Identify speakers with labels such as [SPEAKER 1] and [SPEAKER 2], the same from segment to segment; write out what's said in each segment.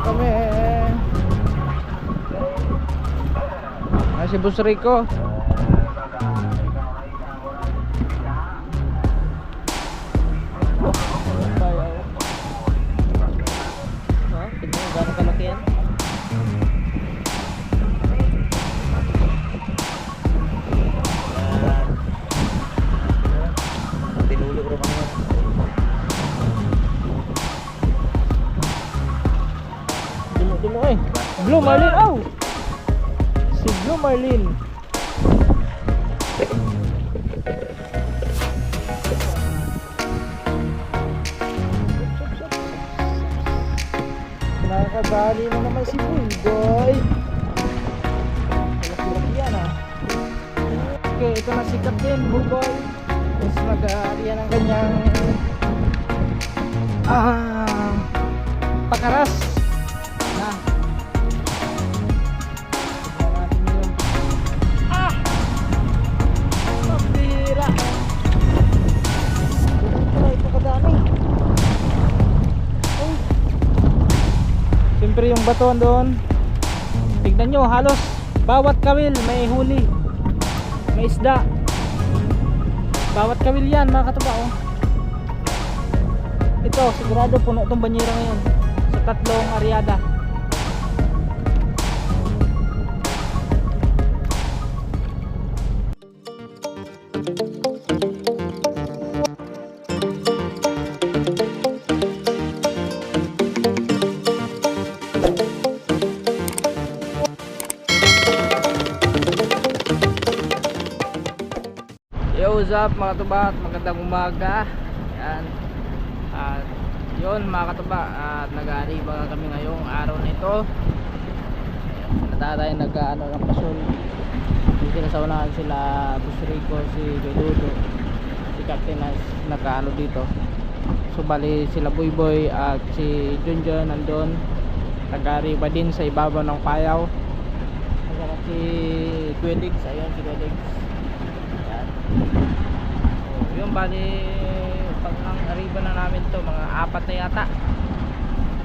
[SPEAKER 1] kami. Si Boss Rico. Tignan mo gano'ng kalaki yan. Tinulo rin mga dumo eh. Blue Marlin. Oh, si Blue Marlin. Nakakadali na naman si Bulgoy. Laki-laki yan ah. Okay, ito na sikat din Bulgoy. Mas mag-aari yan ang kanyang pakaras na. Mabira. Ito kadami. Siyempre yung baton doon, tignan nyo, halos bawat kawil may huli, may isda. Bawat kawil yan mga katuba oh. Ito sigurado puno itong banyera ngayon sa tatlong aryada. What's up mga katuba, magandang umaga. Yan. At yun mga katuba, at nag-aariba kami ngayong araw na ito. Sila tatay nag-ano ng pasol. Dito na sa unahan sila Boss Rico, si Beludo, si Captain Nas nag-ano dito. So bali sila Boy at si Junjun nandun, nag-aariba din sa ibabaw ng payaw. At si Quedix, ayun si Quedix. Yung bali pag nang ariba na namin to mga 4 na yata,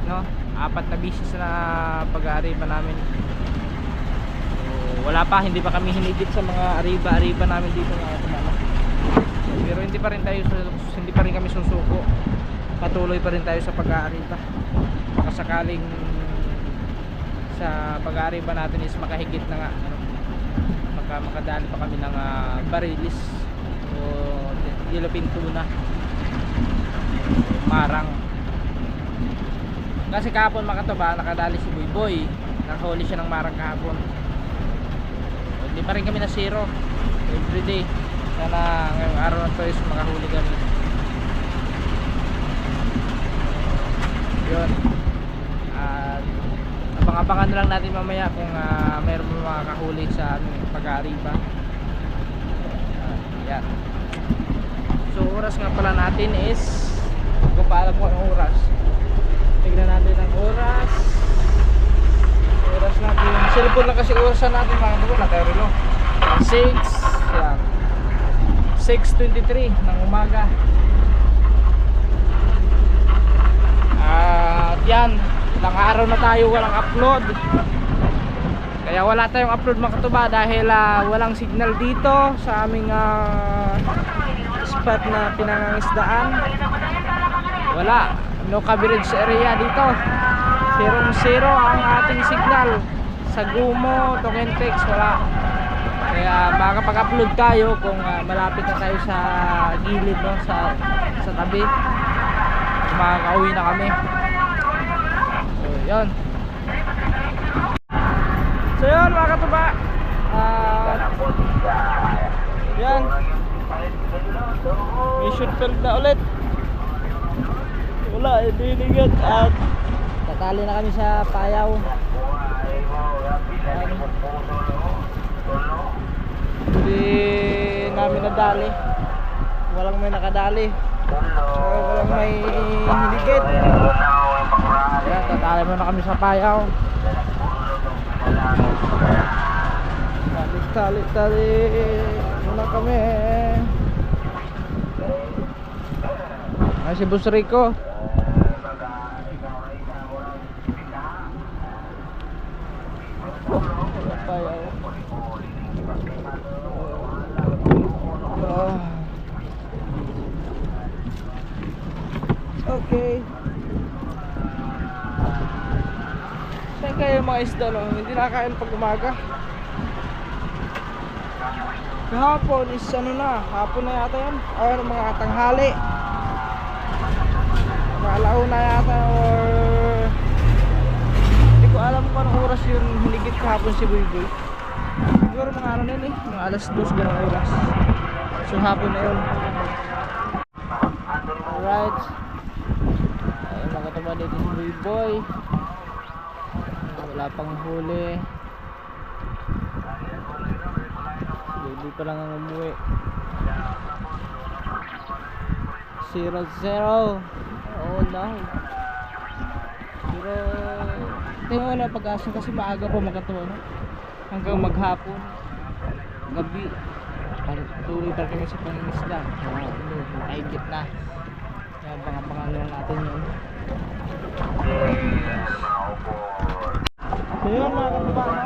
[SPEAKER 1] no? 4 na bisis na pag-ariba namin. So, wala pa, hindi pa kami hinigit sa mga ariba namin dito na kumano. Pero hindi pa rin kami susuko. Patuloy pa rin tayo sa pag-aariba. Baka sakaling sa pag-aariba natin is makahigit na nga, ano, makadali pa kami ng barilis o yellowfin tuna, marang. Kasi kahapon mga katuba, nakadali si Boy, nakahuli siya ng marang kahapon. So, hindi pa rin kami na zero everyday. Sana ngayong araw na to is makahuli kami. Yun. At abang-abangan na lang natin mamaya kung mayroon mo makakahuli sa pag-aariba. Yan. So oras nga pala natin is, kung paalam ko ang oras, tignan natin ang oras natin, cellphone lang kasi orasan natin mga kapatid, na tayo relo 6, yan 6:23 ng umaga. At yan, ilang araw na tayo walang upload. Kaya wala tayong upload mga katuba dahil walang signal dito sa aming spot na pinangangisdaan. Wala, no coverage area dito. 0-0 ang ating signal. Sa Gumo, Tokentex, wala. Kaya makakapag-upload tayo kung malapit na tayo sa gilid, no? sa tabi. Makakauwi na kami. So yun. So yun mga katuba, yan, mission failed na ulit. Wala, hindi hinigat. At tatali na kami sa payaw. Hindi namin nadali, walang may nakadali, walang may hinigit. Yan, tatali na kami sa payaw. Tali muna kami. Ay si Boss Rico. bayaw. Ah. Okay. Saan kayo mga isda, no? Hindi nakakain pag umaga. Kahapon is ano na, hapon na yata yan. Or mga tanghali. Mga alauna yata or hindi ko alam kung anong oras yun hinigit kahapon si Buiboy. Siguro mga ano na yun eh, mga alas 2 ganang oras. So hapon na yun. Alright. Ayun, nakataba dito si Buiboy. Wala pang huli. Baby pa lang ang umuwi. 0-0. Oh no. Pero tingnan mo na pag-asa kasi maaga pa makatuwa, no? Hanggang maghapon, gabi tuloy pa kami sa pangingisda. Naigit na. Kaya bangang lang natin yun. So yun mga kapatid,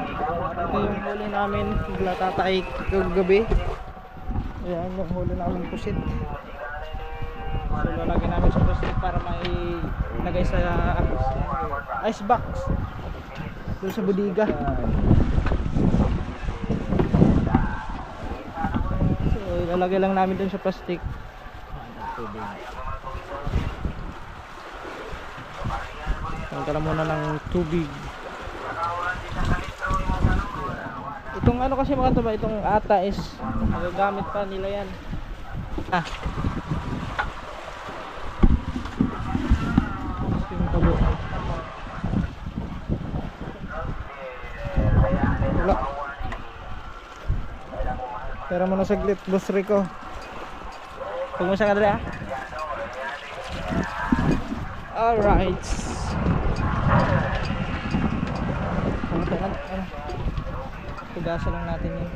[SPEAKER 1] ito yung huli namin bigla tatay kagabi. Ayan yung huli namin pusit. So lalagyan namin sa pusit para mailagay sa ice box doon sa budiga. So ilalagay lang namin doon sa plastic. Tanggalan muna ng tubig. Itong ano kasi mga tuba, itong ata is magagamit pa nila yan. Yung tabo. Wala. Pero mo na saglit, Boss Rico. Huwag mo siya kadali ah. Alright. Tugasan lang natin yun.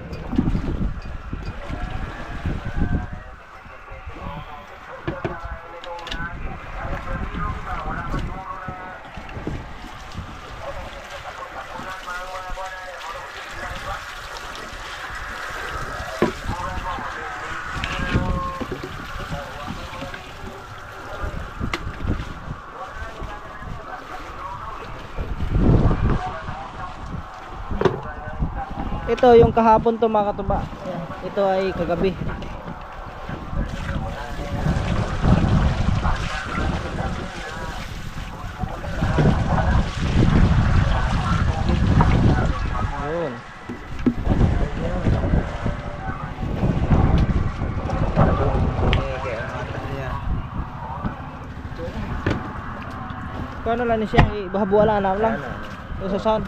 [SPEAKER 1] Ito yung kahapon to mga katuba. Ito ay kagabi. Ayun. Kano lang ni siya ibahabuala na lang. Sa sound.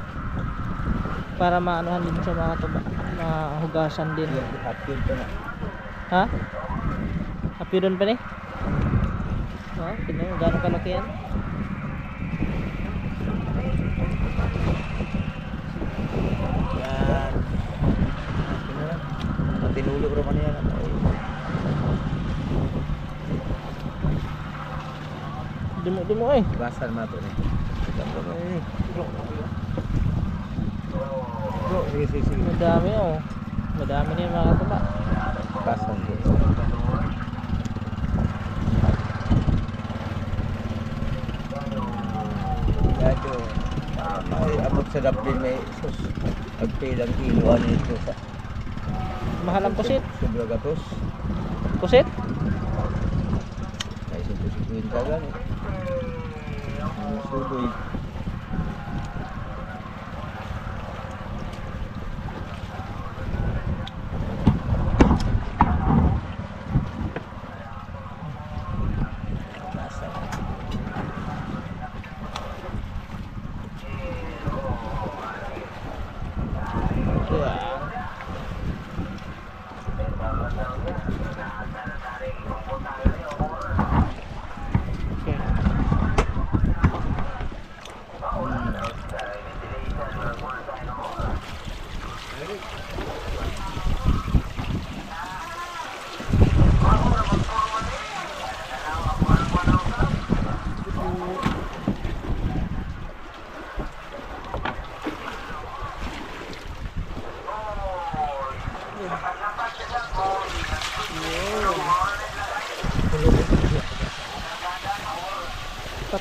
[SPEAKER 1] Para maanuhan din sa mga tuba, mahugasan din. Happy doon na. Ha? Happy doon pa ni? Oh, tignan mo gaano kalaki yan. Yan. Tinulo ko naman yan. Dimo eh. Basan mo ito eh. Madami oh. Madami na yung mga katuba. Basan ko. Medyo may abot sa daplin may sus. Nagpilang kiloan ito sa mahal ang pusit. Sobra gatos. Pusit? Ay subusin ka lang eh. Sudoy.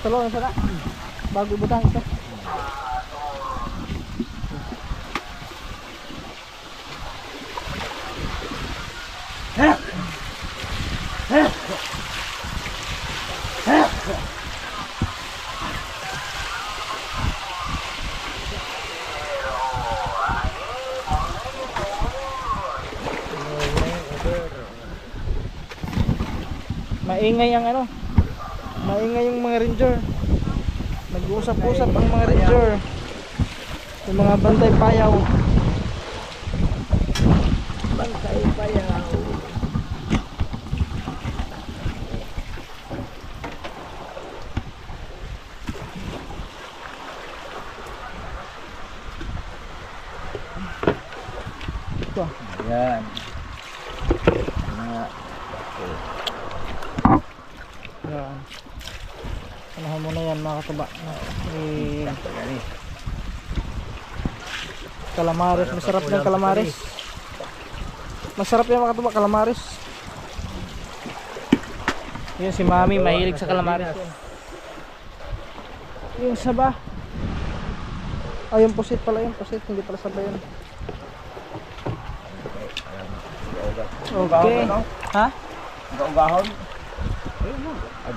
[SPEAKER 1] Tulungan sana. Bago ibutang ito. Maingay ang ano, maingay yung mga ranger. Nag-uusap-usap ang mga ranger, yung mga bantay payaw. Bantay payaw. Ito.
[SPEAKER 2] Yan.
[SPEAKER 1] Yan. Anahan mo na yan mga katuba. Calamares, masarap yung calamares. Masarap yung mga katuba, calamares. Yun si Mami, mahilig sa calamares. Yung saba. Ay, yung pusit pala yun, pusit, hindi pala saba yun. Okay. Ha?
[SPEAKER 2] Ugahon.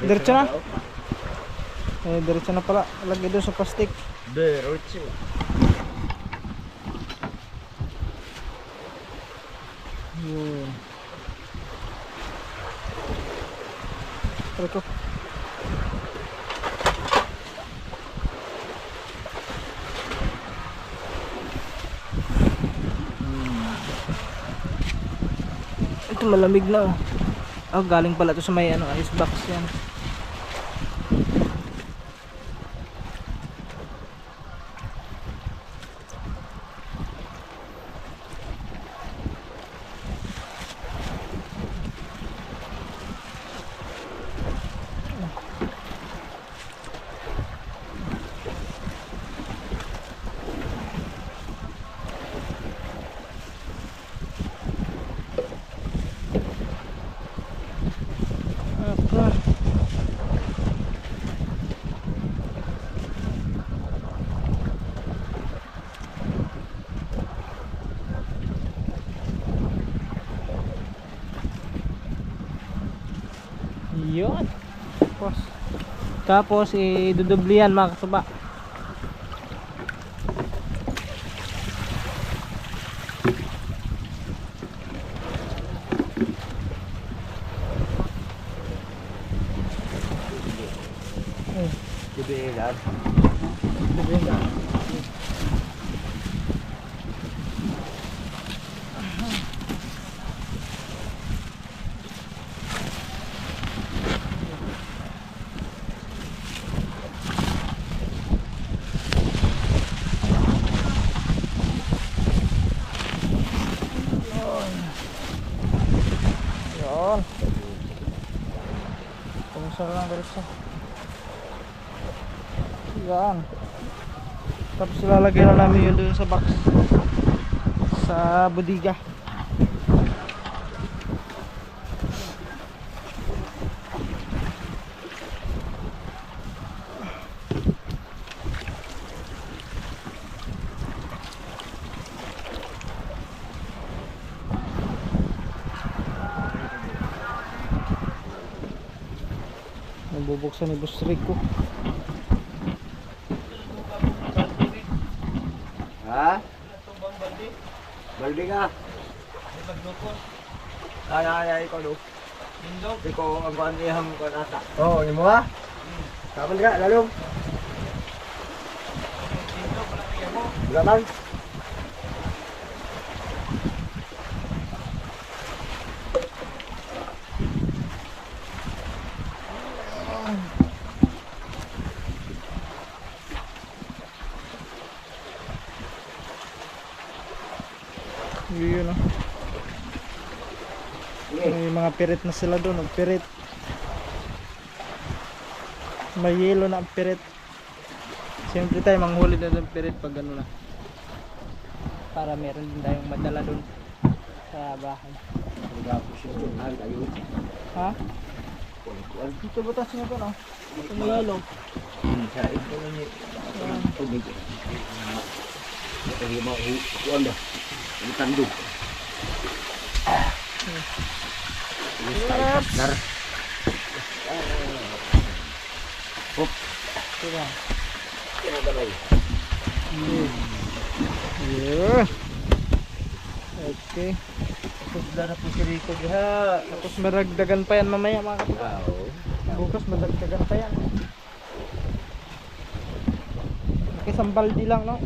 [SPEAKER 1] Diretso na? Eh, diretso na pala. Lagay doon sa plastic.
[SPEAKER 2] Diretso.
[SPEAKER 1] Yun. Try ko. Ito malamig na. Oh, galing pala ito sa may ano, ice box yan. Yun. Tapos idudubli yan mga kasuba.
[SPEAKER 2] Dibilan.
[SPEAKER 1] Dibilan. Yun. Pumusok lang diretso. Yan. Tapos ilalagay na namin yun doon sa box, sa bodega. Nabubuksan ni Boss Rico.
[SPEAKER 2] Ha? Baldi ka. Ay, ikaw do. Ikaw ang kuhan ihang kuhan ata. Oo, ini mo ha? Kapan ka, lalong? Gaman?
[SPEAKER 1] Yun oh. May mga pirit na sila doon, nagpirit. May yelo na ang pirit. Siyempre tayo manghuli na ng pirit pag ano na, para meron din tayong madala doon sa bahay. Ha? Dito butas nga po, no? Ito may yellow.
[SPEAKER 2] Sa ito na niya. Tubig. Ito yung mga uwan ba? Yung tandog. Nar. Hop.
[SPEAKER 1] Ito ba?
[SPEAKER 2] Kaya galay.
[SPEAKER 1] Yeah. Okay.
[SPEAKER 2] Tapos na po si Rico diha.
[SPEAKER 1] Tapos maragdagan pa yan mamaya mga katuba. Bukas maragdagan pa yan. Isang baldi lang, no?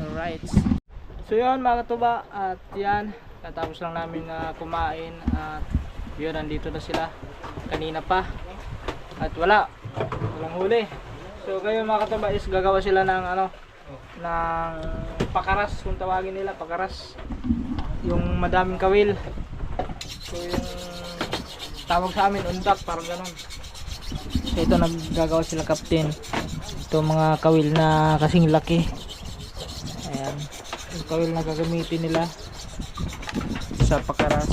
[SPEAKER 1] Alright. So yun mga katuba, at yan, katapos lang namin kumain at yun, nandito na sila kanina pa at walang huli. So ngayon mga katuba is gagawa sila ng ng pakaras, kung tawagin nila, pakaras, yung madaming kawil. So yung tawag sa amin undak, parang ganon. So ito, naggagawa sila captain. Ito mga kawil na kasing laki. Ayan, yung kawil na gagamitin nila sa pakaras.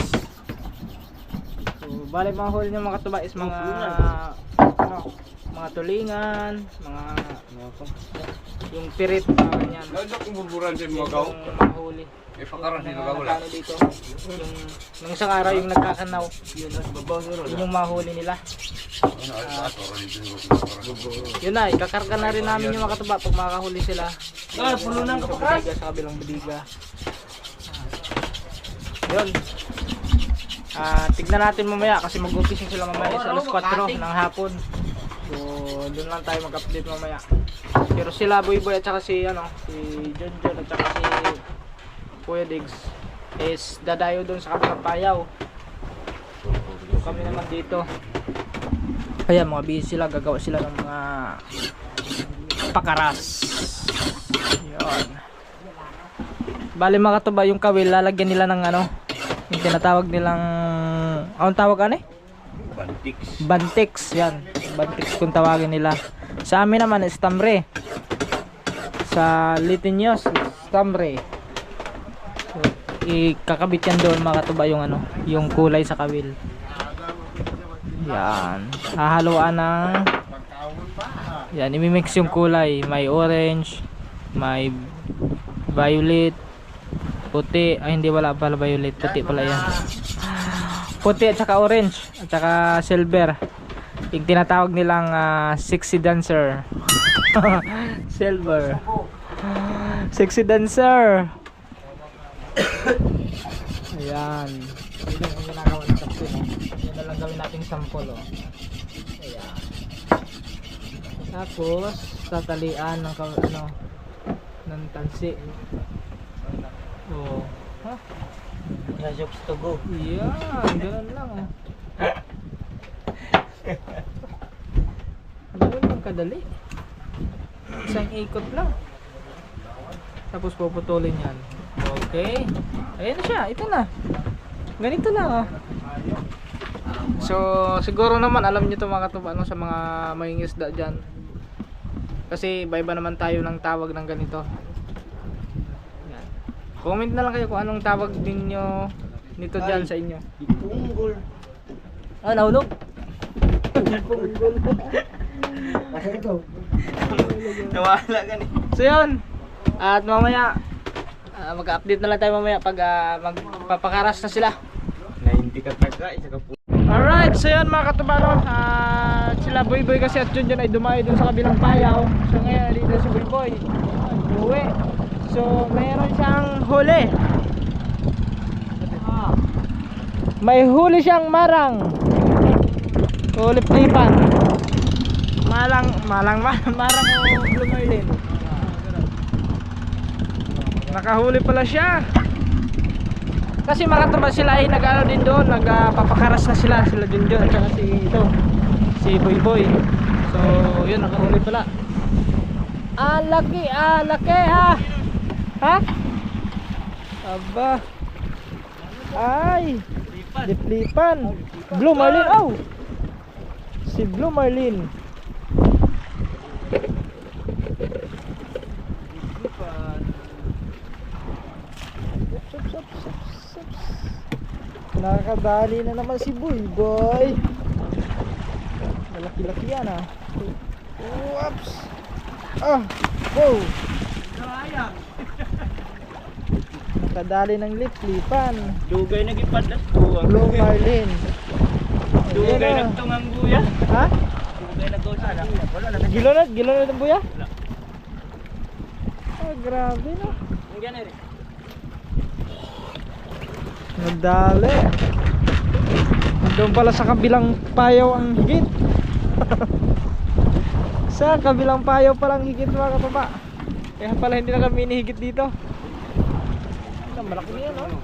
[SPEAKER 1] So bali mga huli ng mga katuba is mga mga tulingan, mga yung pirit, mga ganyan.
[SPEAKER 3] Lalo kung buburan sa mga gaw.
[SPEAKER 1] Yung mga huli.
[SPEAKER 3] Eh, pakaran din ang gawala.
[SPEAKER 1] Nakano dito, yung nung isang araw yung nagkakanaw, yun yung mahuli nila. Yun na, ikakarga na rin namin yung mga katuba pag makakahuli sila.
[SPEAKER 2] Puno ng
[SPEAKER 1] kapakras sa kabilang budiga. Yun. Tignan natin mamaya kasi mag-umpisa sila mamaya sa alas 4 ng hapon. So doon lang tayo mag-update mamaya. Pero sila Boy at saka si si Junjun at saka si Kuya Diggs is dadayo doon sa kabilang payaw. So kami naman dito. Kaya mga busy sila, gagawa sila ng mga pakaras. Yun. Bali mga katuba, yung kawil lalagyan nila ng yung tinatawag nilang anong tawag
[SPEAKER 2] Bantix.
[SPEAKER 1] Bantix, yan. Bantix kung tawagin nila. Sa amin naman is tamre. Sa Litinyos, tamre. So, ikakabit yan doon mga katuba yung yung kulay sa kawil. Yan. Hahaluan ng yan, imimix yung kulay. May orange, may violet, puti. Ay hindi, wala pala violet, puti pala yan. Puti at saka orange at saka silver. Yung tinatawag nilang sexy dancer. Silver. Sexy dancer. Ayan. Ito yung ginagawa ng kapsin. Yan na lang gawin nating sample. Ayan. Tapos tatalian ng ng tansi. Oh. Ha?
[SPEAKER 2] Yajok to go.
[SPEAKER 1] Yan, ganun lang Ganun lang kadali. Isang ikot lang. Tapos puputulin yan. Okay. Ayan na siya, ito na. Ganito lang So siguro naman alam niyo to mga katuba sa mga mangingisda dyan. Kasi iba-iba naman tayo ng tawag ng ganito. Yan. Comment na lang kayo kung anong tawag ninyo nito dyan sa inyo.
[SPEAKER 2] Punggol.
[SPEAKER 1] Nahulog.
[SPEAKER 2] Punggol. Kasi ito.
[SPEAKER 3] Nawala ka ni.
[SPEAKER 1] So yun. At mamaya mag-update na lang tayo mamaya pag magpapakaras na sila.
[SPEAKER 3] 90 ka taga, isa ka po.
[SPEAKER 1] Alright, so yun mga katubano, sila Boy kasi at Junjun ay dumayo dun sa kabilang payaw. So ngayon dito si Boy uwi. So mayroon siyang huli. May huli siyang marang. Ulip-lipan. Marang o Blue Marlin. Nakahuli pala siya. Kasi mga katuba sila ay nag-ano din doon, nagpapakaras na sila Junjun at saka si Boy. So yun, nakahuli pala. Laki ha. Ha? Aba. Ay, liplipan. Blue Marlin, si Blue Marlin. Nakadali na naman si Boy Boy. Malaki-laki yan ah. Whoops. Ah, wow. Nakadali ng lip-lipan.
[SPEAKER 3] Dugay nagipadlat ko.
[SPEAKER 1] Blue Marlin.
[SPEAKER 3] Dugay
[SPEAKER 1] Ayan, ah.
[SPEAKER 3] nagtungang buya.
[SPEAKER 1] Ha?
[SPEAKER 3] Dugay nagtungang wala na.
[SPEAKER 1] Gilonod ang buya? Ah, grabe no. Nadali. Doon pala sa kabilang payaw ang higit. Sa kabilang payaw palang higit mga kataba. Kaya pala hindi na kami inihigit dito. Malaki na yan, no?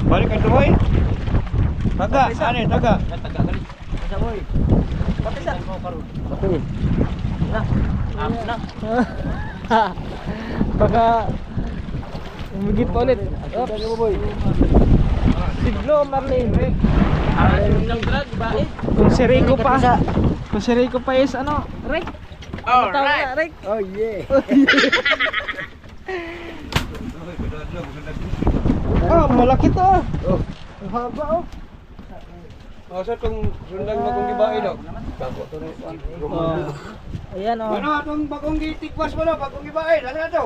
[SPEAKER 3] Balik ka tuloy. Taga, ano taga?
[SPEAKER 2] Taga kali. Sa boy. Papisan mo karon. Pati. Na.
[SPEAKER 1] Baka umigit pa ulit. Oops. Siglo Marlin. Kung si Rico pa. Kung si Rico pa is ano, Rick.
[SPEAKER 3] Alright.
[SPEAKER 1] Rick.
[SPEAKER 2] Oh yeah.
[SPEAKER 1] Ah, malaki to.
[SPEAKER 2] Oh.
[SPEAKER 1] Ang haba oh.
[SPEAKER 3] Oh, sa tong sundang bagong gibae daw.
[SPEAKER 2] Bago to ni
[SPEAKER 1] Oh. Ayan oh.
[SPEAKER 3] Ano atong bagong gitikwas mo na bagong gibae, ano to?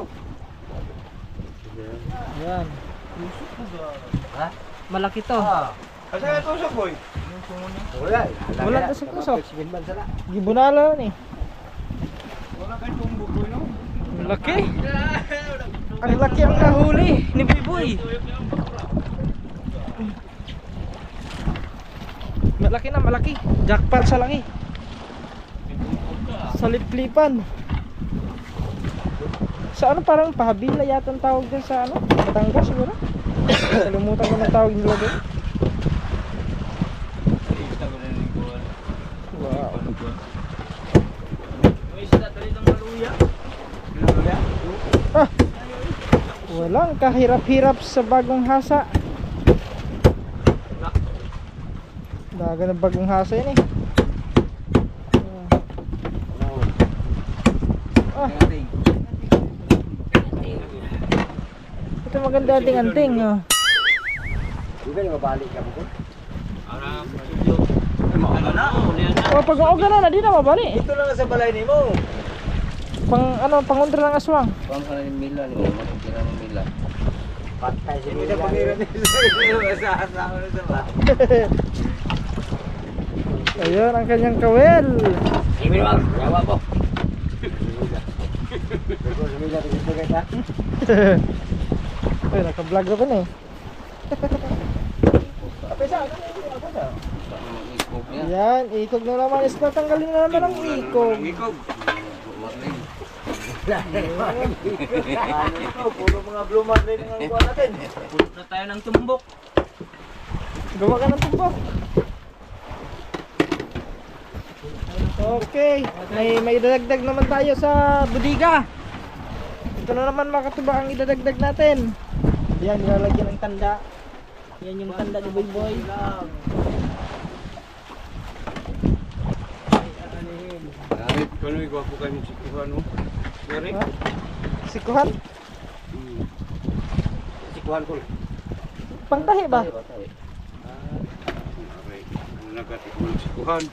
[SPEAKER 1] Ayan.
[SPEAKER 2] Ha?
[SPEAKER 1] Malaki to.
[SPEAKER 3] Asa to sa boy?
[SPEAKER 2] Wala.
[SPEAKER 1] Wala na sa kusok.
[SPEAKER 2] Siginban sana.
[SPEAKER 1] Gibunala ni.
[SPEAKER 3] Wala kay tumbok boy no.
[SPEAKER 1] Ang laki. Ang laki ang nahuli ni Boy Boy. Malaki na, malaki. Jackpot sa langi. Sa liplipan. Sa ano parang pahabila yata ang tawag din sa ano? Batangas siguro? Kalimutan ko ng tawag nila doon. Wow. Ah, walang kahirap-hirap sa bagong hasa. Daga ng bagong hasa yun eh. Ah, ito maganda ating anting oh.
[SPEAKER 2] Juga ni mabalik ka mo.
[SPEAKER 1] Oh, pag uga na di na mabali.
[SPEAKER 3] Ito lang sa balay nimo.
[SPEAKER 1] Pang ano, pangontra ng aswang.
[SPEAKER 2] Pang kana ni Mila ni mo, makikira ni Mila. Patay si
[SPEAKER 3] Hindi na
[SPEAKER 2] Mila.
[SPEAKER 3] pangira nila. Sa ako na sa ba.
[SPEAKER 1] Ayun ang kanyang kawel.
[SPEAKER 2] Sige wag, yawa po. Pero si Mila dito kita.
[SPEAKER 1] Ay, naka-vlog ako na eh.
[SPEAKER 2] Ikog niya.
[SPEAKER 1] Yan, ikog na naman. Is natanggalin na naman ang ikog.
[SPEAKER 3] Ikog.
[SPEAKER 2] Ano to, puro mga blue marlin ang kuha natin.
[SPEAKER 3] Pulot na tayo ng tumbok.
[SPEAKER 1] Gawa ka ng tumbok. Okay, may idadagdag naman tayo sa budiga. Ito na naman mga katuba ang idadagdag natin. Yan, nilalagyan ng tanda. Yan yung tanda ni Boy Boy.
[SPEAKER 3] Kano igwapo kayo si Kuhan mo? Sorry.
[SPEAKER 1] Ha? Sikuhan?
[SPEAKER 2] Sikuhan ko.
[SPEAKER 1] Pangtahi ba?
[SPEAKER 3] Ang nagatikman si Kuhan.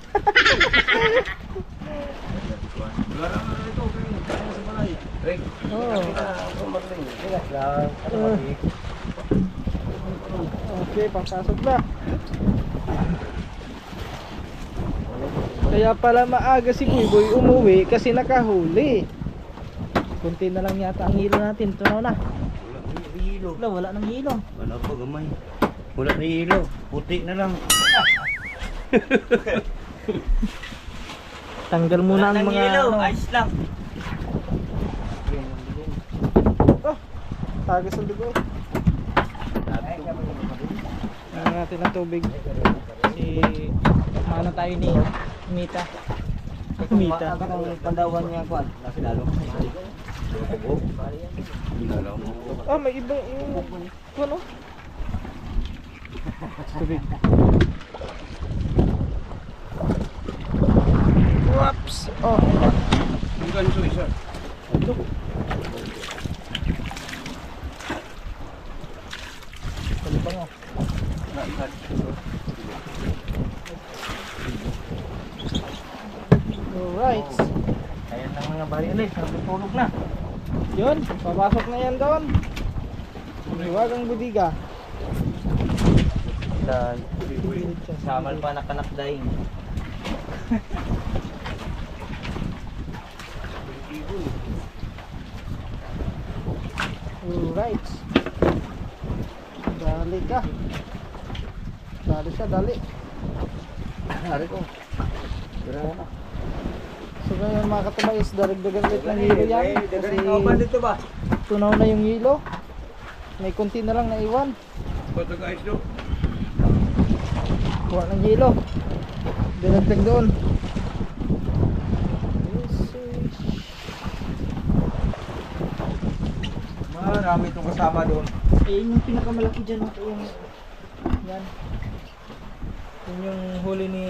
[SPEAKER 3] Larang na ito kayo sa balay.
[SPEAKER 2] Rick.
[SPEAKER 1] Oo.
[SPEAKER 2] Blue marlin. Ingat lang. Ano mabik?
[SPEAKER 1] Okay, papasok na. Kaya pala maaga si Boy Boy umuwi kasi nakahuli. Kunti na lang yata ang hilo natin. Tunaw na.
[SPEAKER 3] Wala na hilo.
[SPEAKER 1] Wala nang hilo.
[SPEAKER 3] Wala pa gamay. Wala na hilo. Puti na lang.
[SPEAKER 1] Tanggal muna ang mga ano.
[SPEAKER 3] Ice lang.
[SPEAKER 1] Oh, tagas ang dugo. Ano natin ng tubig. Si mana tayo ni Mita. Mita.
[SPEAKER 2] Ang pandawan niya kuan. Nasi lalo.
[SPEAKER 1] Ah, may iba yung ano? Tubig. Whoops. Oh.
[SPEAKER 3] Ang ganso isa.
[SPEAKER 1] Alright.
[SPEAKER 2] Ayan ang mga barilis, natutulog na.
[SPEAKER 1] Yun, papasok na yan doon. Hiwagang budiga.
[SPEAKER 2] Dan, samal pa nakanak daing.
[SPEAKER 1] Alright. Dali ka. Dali siya, dali.
[SPEAKER 2] Hari ko. Tira na.
[SPEAKER 1] So ngayon mga katubay is daragdagan ulit ng hilo yan. Kasi
[SPEAKER 2] dito ba?
[SPEAKER 1] tunaw na yung hilo. May konti na lang naiwan.
[SPEAKER 3] Bato guys do.
[SPEAKER 1] Kuha ng hilo. Dinagdag doon.
[SPEAKER 2] Marami itong kasama doon.
[SPEAKER 1] Ayun yung pinakamalaki dyan. Yung, yan. Yun yung huli ni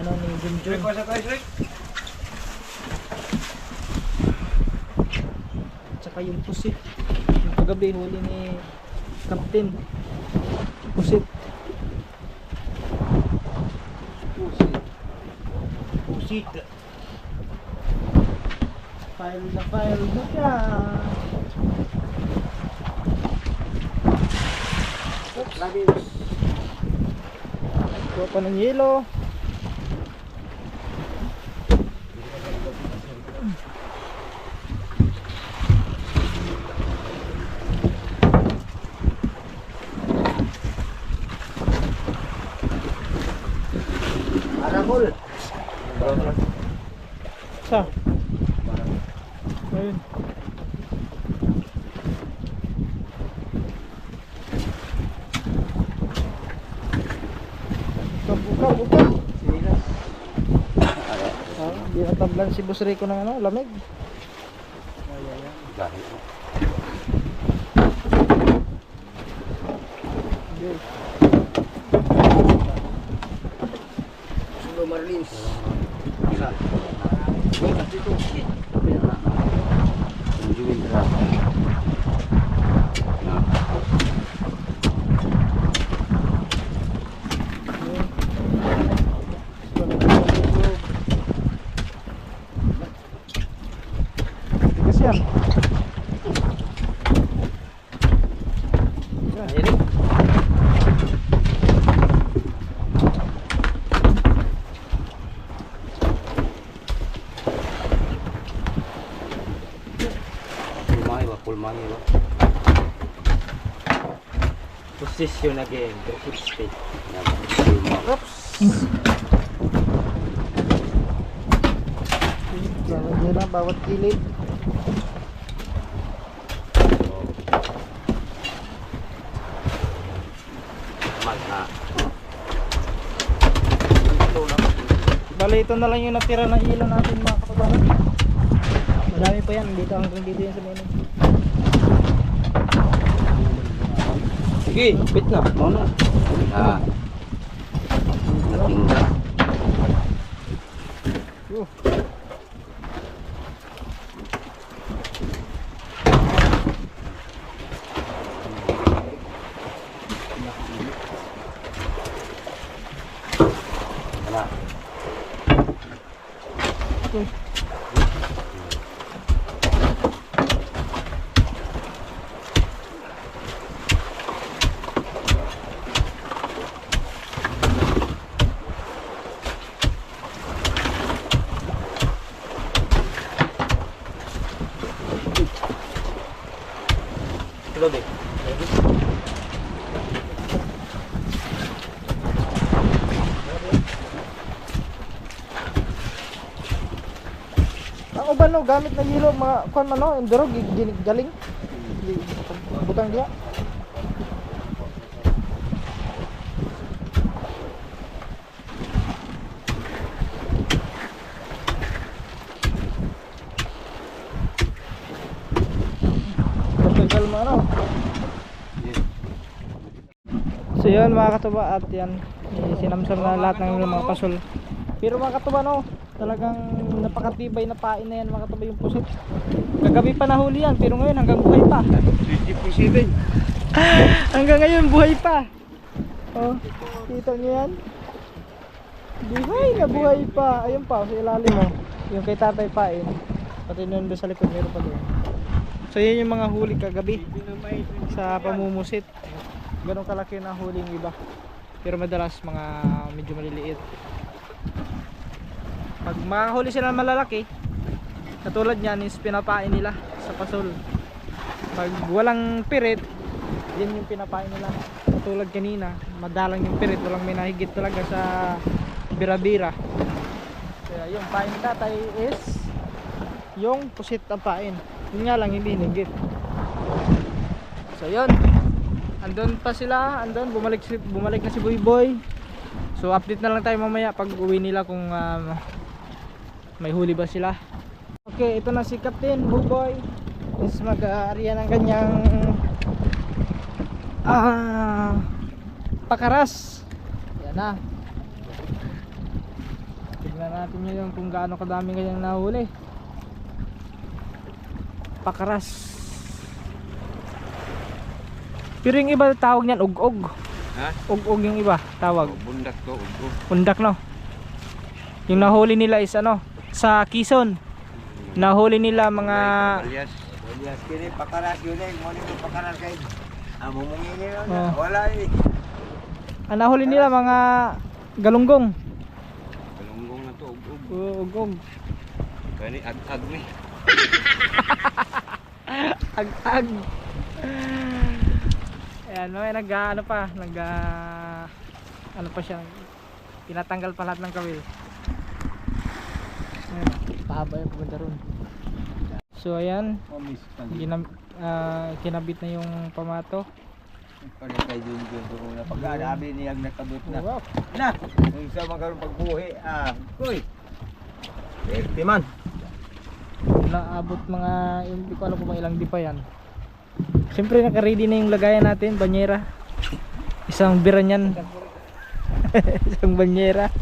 [SPEAKER 1] ni Junjun.
[SPEAKER 3] Rick, wasa guys, Rick.
[SPEAKER 1] Tsaka yung pusit. Yung kagabi huli ni Captain. Pusit.
[SPEAKER 2] Pusit.
[SPEAKER 1] File na siya. Oops. Kuha pa ng yelo.
[SPEAKER 2] Arabol.
[SPEAKER 1] Sa? Ayun. Buka. Di natablan si Boss Rico ng lamig.
[SPEAKER 2] Dahil.
[SPEAKER 1] Okay.
[SPEAKER 2] Sulo Marlins. Isa. Dito. Tunjuin ra.
[SPEAKER 1] Tigas yan.
[SPEAKER 2] Ayun. Pulmani ba? Position again. Keep straight.
[SPEAKER 1] Oops. Lalagyan na bawat kilid.
[SPEAKER 2] Magna.
[SPEAKER 1] Bale ito na lang yung natira na hilo natin mga kapabalan. Marami pa yan dito hanggang dito yan sa menu.
[SPEAKER 2] Sige, bit na. Ano? Ah. Natingga. Ano?
[SPEAKER 1] Okay.
[SPEAKER 2] Load eh.
[SPEAKER 1] Ang uban no, gamit na hilo mga kuan man no, enduro galing. Butang dia. Tagal mo ano. So yun mga katuba at yan sinamsam na lahat ng mga pasol. Pero mga katuba no, talagang napakatibay na pain na yan mga katuba yung pusit. Kagabi pa nahuli yan pero ngayon hanggang buhay pa.
[SPEAKER 3] 57.
[SPEAKER 1] Hanggang ngayon buhay pa. Oh, kita niyo yan. Buhay na buhay pa. Ayun pa, sa ilalim mo. Yung kay Tatay Pain. Pati nun doon sa likod, meron pa doon. So yun yung mga huli kagabi sa pamumusit. Ganun kalaki na huli yung iba. Pero madalas mga medyo maliliit. Pag makahuli sila malalaki, katulad niyan is pinapain nila sa pasol. Pag walang pirit, yan yung pinapain nila. Katulad kanina, madalang yung pirit, walang may nahigit talaga sa bira-bira. Kaya yung pain ni Tatay is yung pusit ang pain. Yun nga lang hindi hinigit. So yun, andun pa sila, andun bumalik na si Boy Boy. So update na lang tayo mamaya pag uwi nila kung may huli ba sila. Okay, ito na si Captain Boy Boy. Is mag-aarya ng kanyang pakaras. Yan na. Tignan natin yun kung gaano kadami kanyang nahuli. Pakaras. Pero yung iba tawag niyan ug-ug.
[SPEAKER 3] Ha?
[SPEAKER 1] Ug-ug yung iba tawag.
[SPEAKER 3] Bundak to, ugo.
[SPEAKER 1] Pundak no. Yung nahuli nila is ano, sa Quezon. Nahuli nila mga
[SPEAKER 3] Alias.
[SPEAKER 2] Alias kini pakaras yun eh. Mo ni pakaras kay. Mumungin yun.
[SPEAKER 1] Oh.
[SPEAKER 2] Wala eh.
[SPEAKER 1] ang nahuli nila mga galunggong.
[SPEAKER 3] Kalunggong na to, ugo.
[SPEAKER 1] Ug-ug.
[SPEAKER 3] Kani ag-ag ni.
[SPEAKER 1] Ag-ag. Ayan, may ano pa, ano pa siya, tinatanggal pa lahat ng kawil. Ayan, pahaba yung paganda ron. So ayan, kinabit na yung pamato.
[SPEAKER 2] Pag kay Junjun doon na pag-adabi niyang nakabot na.
[SPEAKER 1] Wow.
[SPEAKER 2] Na, kung sa magkaroon pagbuhi, kuy. Man.
[SPEAKER 1] Naabot mga, hindi ko alam kung mga ilang di pa yan. Siyempre naka-ready na yung lagayan natin, banyera. Isang bira niyan. Isang banyera.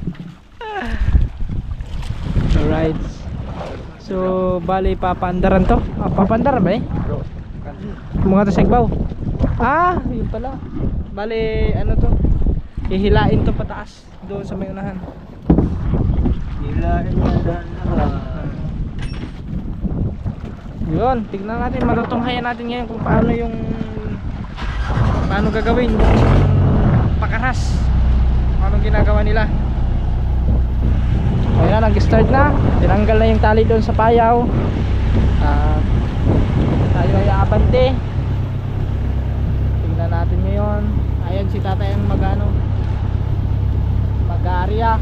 [SPEAKER 1] Alright. So, bali papandaran to. Papandaran ba eh? Mga to segbaw. Yun pala. Bali, ano to? Hihilain to pataas. Doon sa may unahan.
[SPEAKER 2] Hilain na
[SPEAKER 1] Yun, tignan natin, matutunghayan natin ngayon kung paano gagawin yung pakaras, paano ginagawa nila. Ayan na, nag-start na, tinanggal na yung tali doon sa payaw. Tayo ay aabante. Tignan natin ngayon. Ayan si Tatay ang mag-aarya.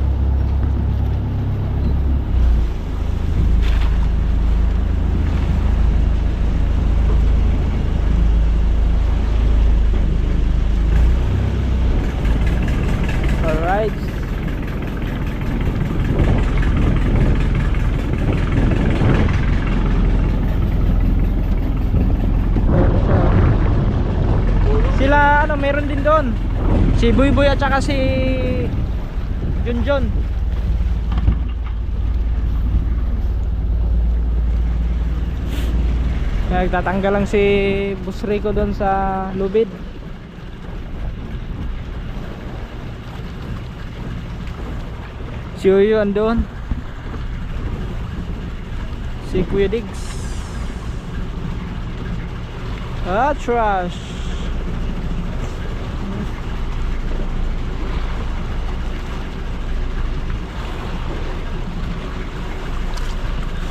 [SPEAKER 1] Alright. Sila meron din doon. Si Boy Boy at saka si Junjun. Nagtatanggal lang si Boss Rico doon sa lubid. Si Uyo andun. Si Kuya Diggs. Trash.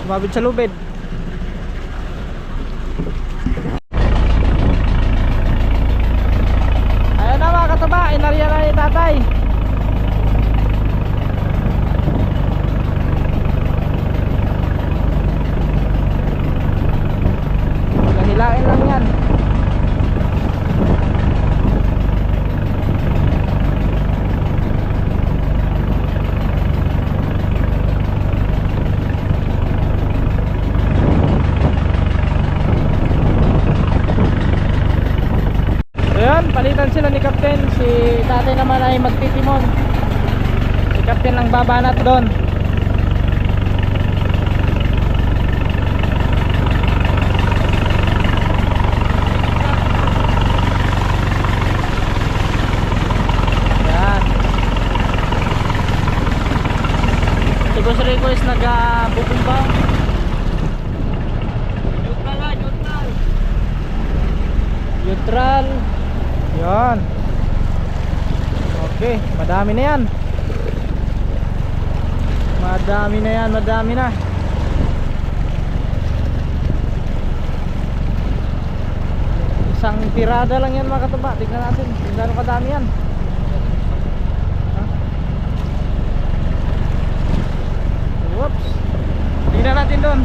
[SPEAKER 1] Sumabit sa lubid. Ayan na mga kataba, inarya na ni Tatay. Hilain lang yan. Ayan, palitan sila ni Captain. Si Tatay naman ay magtitimon. Si Captain lang babanat doon. Si Boss Rico is nag-bubumbang. Neutral. Yan. Okay, madami na yan. Madami na yan, madami na. Isang tirada lang yan mga katuba. Tignan natin kung gaano kadami yan. Whoops. Tignan natin doon.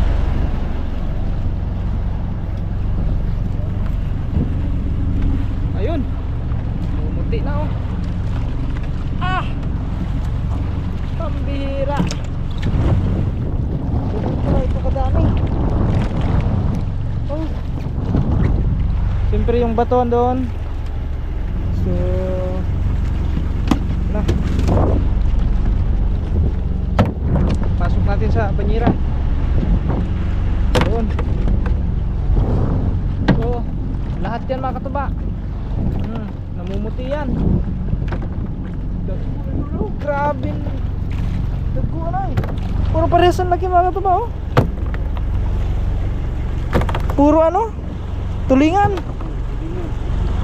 [SPEAKER 1] Ayun. Bumuti na oh. Ah. Pambihira. Ito kadami. Oh. Siyempre yung baton doon. So na. Pasok natin sa banyera. Doon. So lahat yan mga katuba. Namumuti yan. Grabe. Daguan ay. Puro parehasan lagi mga katuba oh. Puro ano? Tulingan.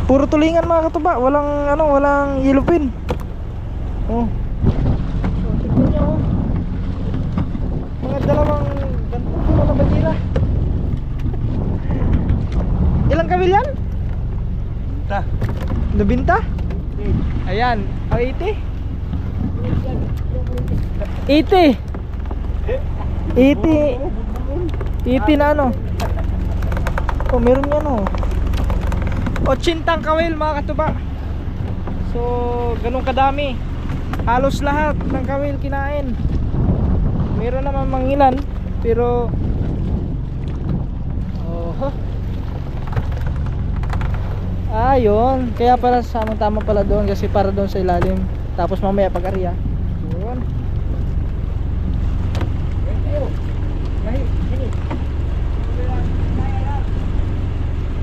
[SPEAKER 1] Puro tulingan mga katuba. Walang ano, walang yellow pin. Oh. So, tignan nyo oh. Mga dalawang ganito na banyera. Ilang kabil yan?
[SPEAKER 3] Dah.
[SPEAKER 1] Nabinta? Ayan, oh, 80? 80 80 na ano? Oh, meron yan oh. 80 kawil mga katuba. So, ganun kadami. Halos lahat ng kawil kinain. Meron naman mangilan, pero oh. Ayun, kaya pala tama pala doon kasi para doon sa ilalim. Tapos mamaya pag-arya. Yun.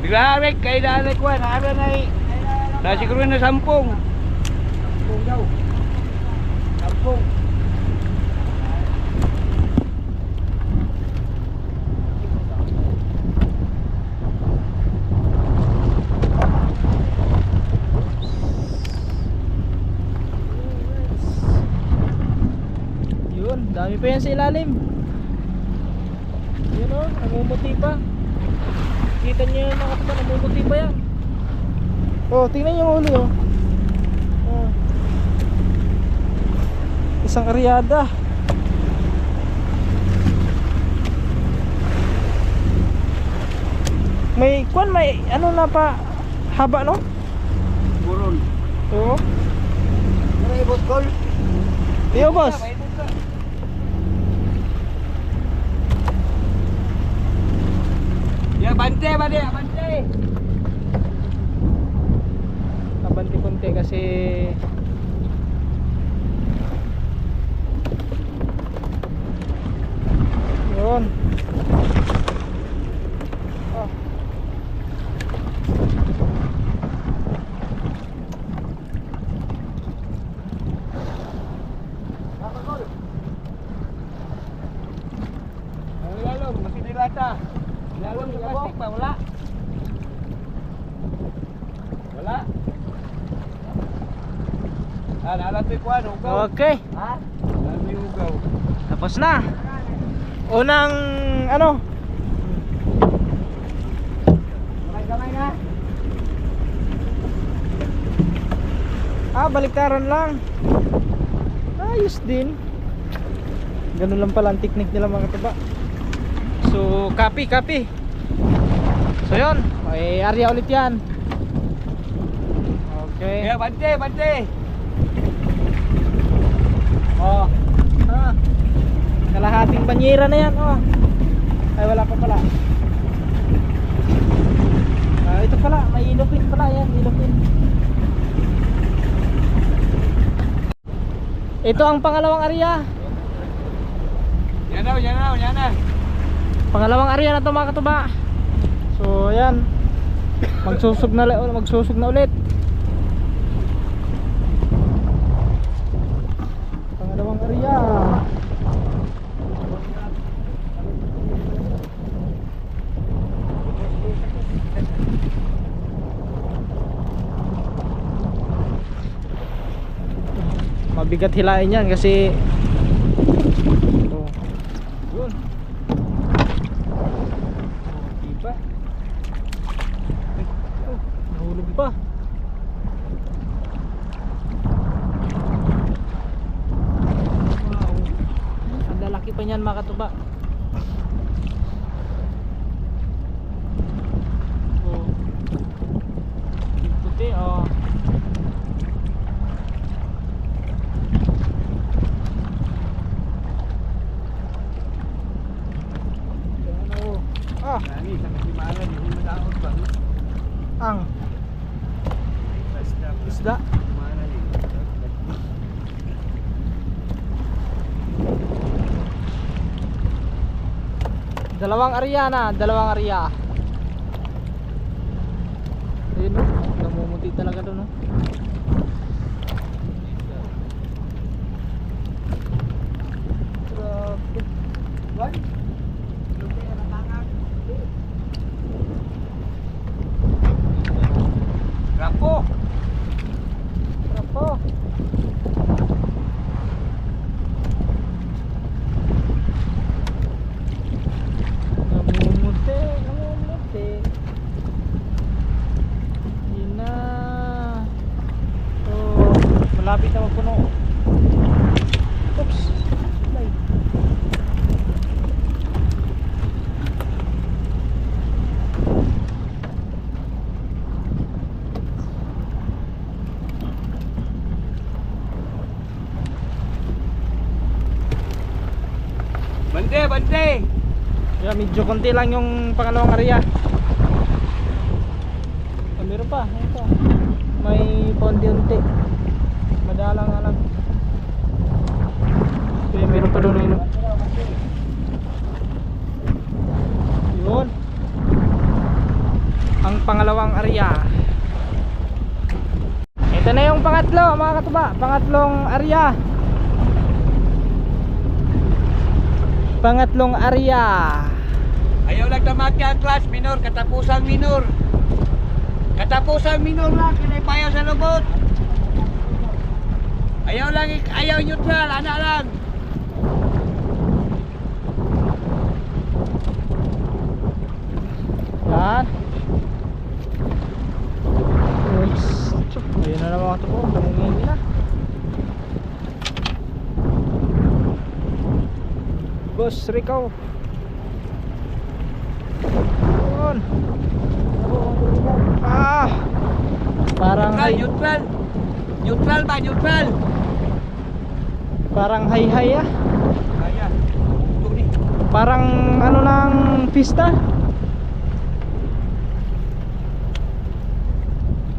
[SPEAKER 3] Grabe, kailangan ko na siguro na 10. Sampung daw. Sampung.
[SPEAKER 1] Yun, dami pa yan sa ilalim. Yun o, namumuti pa. Kita nyo yun mga katuba, namumuti pa yan. Oh, tingnan yung huli oh. Oh. Isang aryada. May kwan, may ano na pa haba no?
[SPEAKER 3] Buron.
[SPEAKER 1] Oo.
[SPEAKER 3] Mura ibot kol.
[SPEAKER 1] Iyo boss.
[SPEAKER 3] Ya bante.
[SPEAKER 1] Abanti konti kasi yun. Oh.
[SPEAKER 3] Lalong, masih dilata. Lalong sa plastik pa, wala. Wala. Nalatoy ko ano, ugaw.
[SPEAKER 1] Okay,
[SPEAKER 3] Ha? Nalatoy ugaw.
[SPEAKER 1] tapos na. Unang ano?
[SPEAKER 3] Kamay na.
[SPEAKER 1] Baliktaran lang. Ayos din. Ganun lang pala ang technique nila mga katuba. So, copy. So, yun. May area ulit yan. Okay.
[SPEAKER 3] Ya bante.
[SPEAKER 1] Oh. Kalahating banyera na yan. Oh. Ay, wala pa pala. Ito pala. May ilopin pala yan. Ilopin. Ito ang pangalawang area.
[SPEAKER 3] Yan na.
[SPEAKER 1] Pangalawang area na to mga katuba. So ayan. Magsusog na ulit. Pangalawang area. Mabigat hilain yan kasi oh, yun. Oh, diba? Oh, nahulog pa. Wow. Ang lalaki pa niyan mga katuba. Oh. Puti oh. Ah,
[SPEAKER 3] Yani, sa kasimalan, hindi mo naot ba?
[SPEAKER 1] ang
[SPEAKER 3] Basta,
[SPEAKER 1] isda.
[SPEAKER 3] kasimalan eh.
[SPEAKER 1] Dalawang area na, dalawang area. Ayun o, namumuti talaga doon o. Grabe. Why?
[SPEAKER 3] Rapo!
[SPEAKER 1] Rapo. Namumuti, namumuti. Yun na. Oh, malapit na magpuno. Oops. Ay.
[SPEAKER 3] Bande, bande!
[SPEAKER 1] Yeah, medyo konti lang yung pangalawang area. Ah, meron pa, meron pa. May paunti-unti. Madalang nga lang. Kaya meron pa doon yun. Yun. Ang pangalawang area. Ito na yung pangatlo mga katuba. Pangatlong area. Pangatlong area.
[SPEAKER 3] Ayaw lang tamati ang class, minor, katapusang minor. Katapusang minor lang, kinaipayaw sa lubot. Ayaw lang, ayaw neutral, anak lang.
[SPEAKER 1] Yan. Oops. Ayun na naman ito po. Namungin na. Boss Rico. Yun. Ah. Parang
[SPEAKER 3] Neutral,
[SPEAKER 1] hay,
[SPEAKER 3] neutral. Neutral ba, neutral?
[SPEAKER 1] parang hay-hay ah.
[SPEAKER 3] Kaya. Ito ni.
[SPEAKER 1] Parang ano ng pista.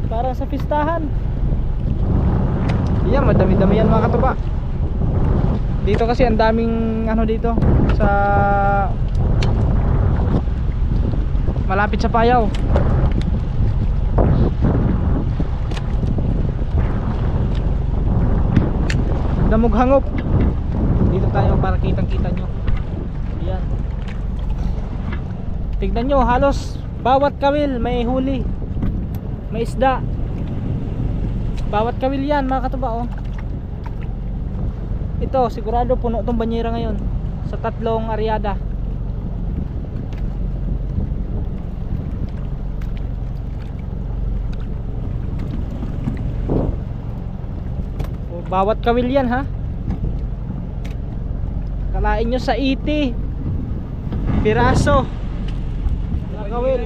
[SPEAKER 1] Parang sa pistahan. Yan, madami-dami yan mga katuba. Dito kasi ang daming ano dito sa malapit sa Payaw. Damughangop. Dito tayo para kitang-kita nyo. Yan. Tignan nyo, halos bawat kawil may huli. May isda. Bawat kawil yan mga katuba oh. Ito sigurado puno tong banyera ngayon sa tatlong areada. O, bawat kawil yan ha. Kalain nyo sa 80 piraso na kawil.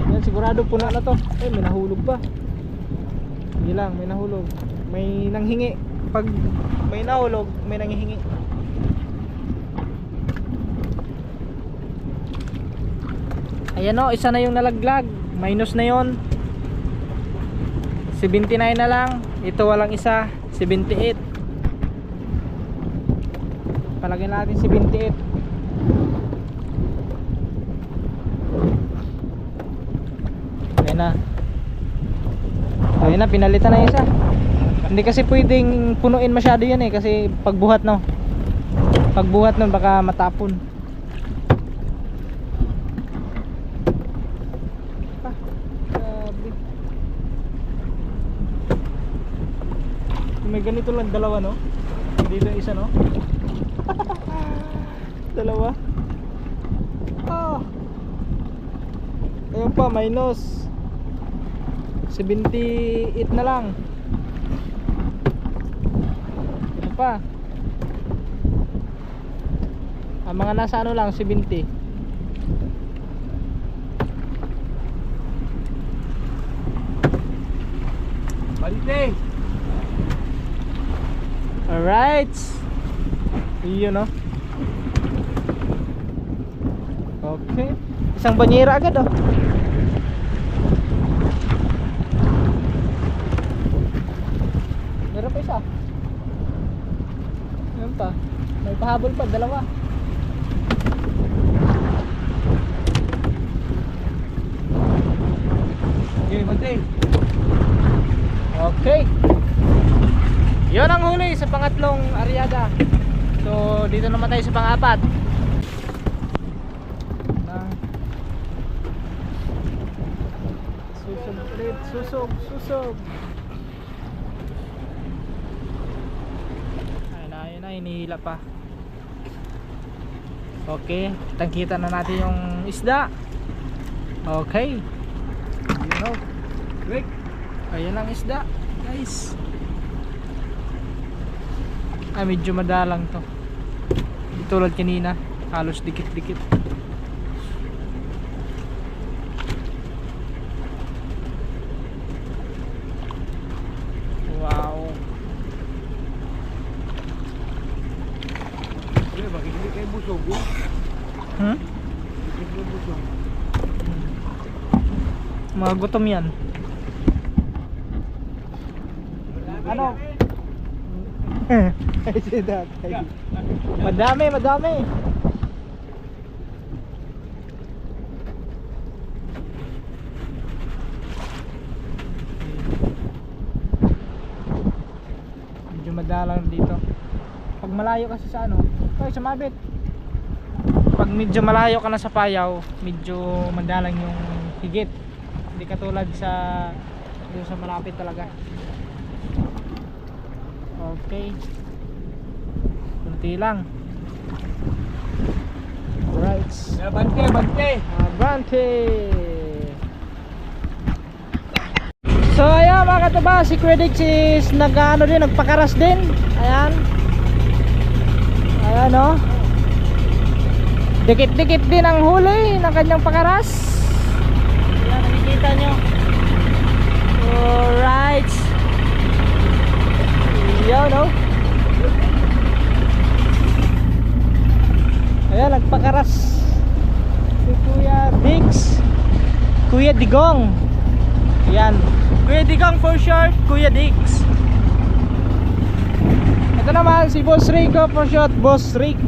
[SPEAKER 1] Yan sigurado puno na to. Eh may nahulog pa. Hindi lang, may nahulog. May nanghingi. Pag may nahulog, may nanghihingi. Ayan o, isa na yung nalaglag. Minus na yon. 79 na lang. Ito walang isa, 78. Palagyan natin 78. Ayan na. Ayun na, pinalitan na isa. Hindi kasi pwedeng punuin masyado yan eh. Kasi pagbuhat no, pagbuhat nun baka matapon. Ah, grabe. May ganito lang, dalawa no? Dito isa no? Dalawa. Ah. Ayun pa, minus 78 na lang. Ayun pa. Ang mga nasa ano lang, 70.
[SPEAKER 3] Bante.
[SPEAKER 1] Alright. Iyon no. Okay. Isang banyera agad oh. Meron pa isa. Meron pa. May pahabol pa, dalawa.
[SPEAKER 3] Okay, Bante.
[SPEAKER 1] Okay. Yun ang huli sa pangatlong aryada. So dito naman tayo sa pang-apat. Susog ulit, susog. Ayun na, hinihila pa. Okay, tangkita na natin yung isda. Okay. You know.
[SPEAKER 3] Quick.
[SPEAKER 1] Ayan ang isda, guys. Medyo madalang to. Di tulad kanina, halos dikit-dikit. Wow.
[SPEAKER 3] Bakit hindi kayo busog? Hindi kayo busog.
[SPEAKER 1] Mga gutom yan. Ano? Madami. Medyo madalang dito. Pag malayo kasi sa ano, ay sumabit. Pag medyo malayo ka na sa payaw, medyo madalang yung higit. Hindi katulad sa dito sa malapit talaga. Okay. Kunti lang. Alright.
[SPEAKER 3] Bante.
[SPEAKER 1] Abante. So ayan mga kataba, si Credix is nagpakaras din. Ayan. Ayan o. Dikit-dikit din ang huli ng kanyang pakaras. Ayan, nakikita nyo. Alright. Ayan o. Ayan, nagpakaras si Kuya Diggs, Kuya Digong. Ayan, Kuya Digong for short, Kuya Diggs. Ito naman si Boss Rico for short, Boss Rick.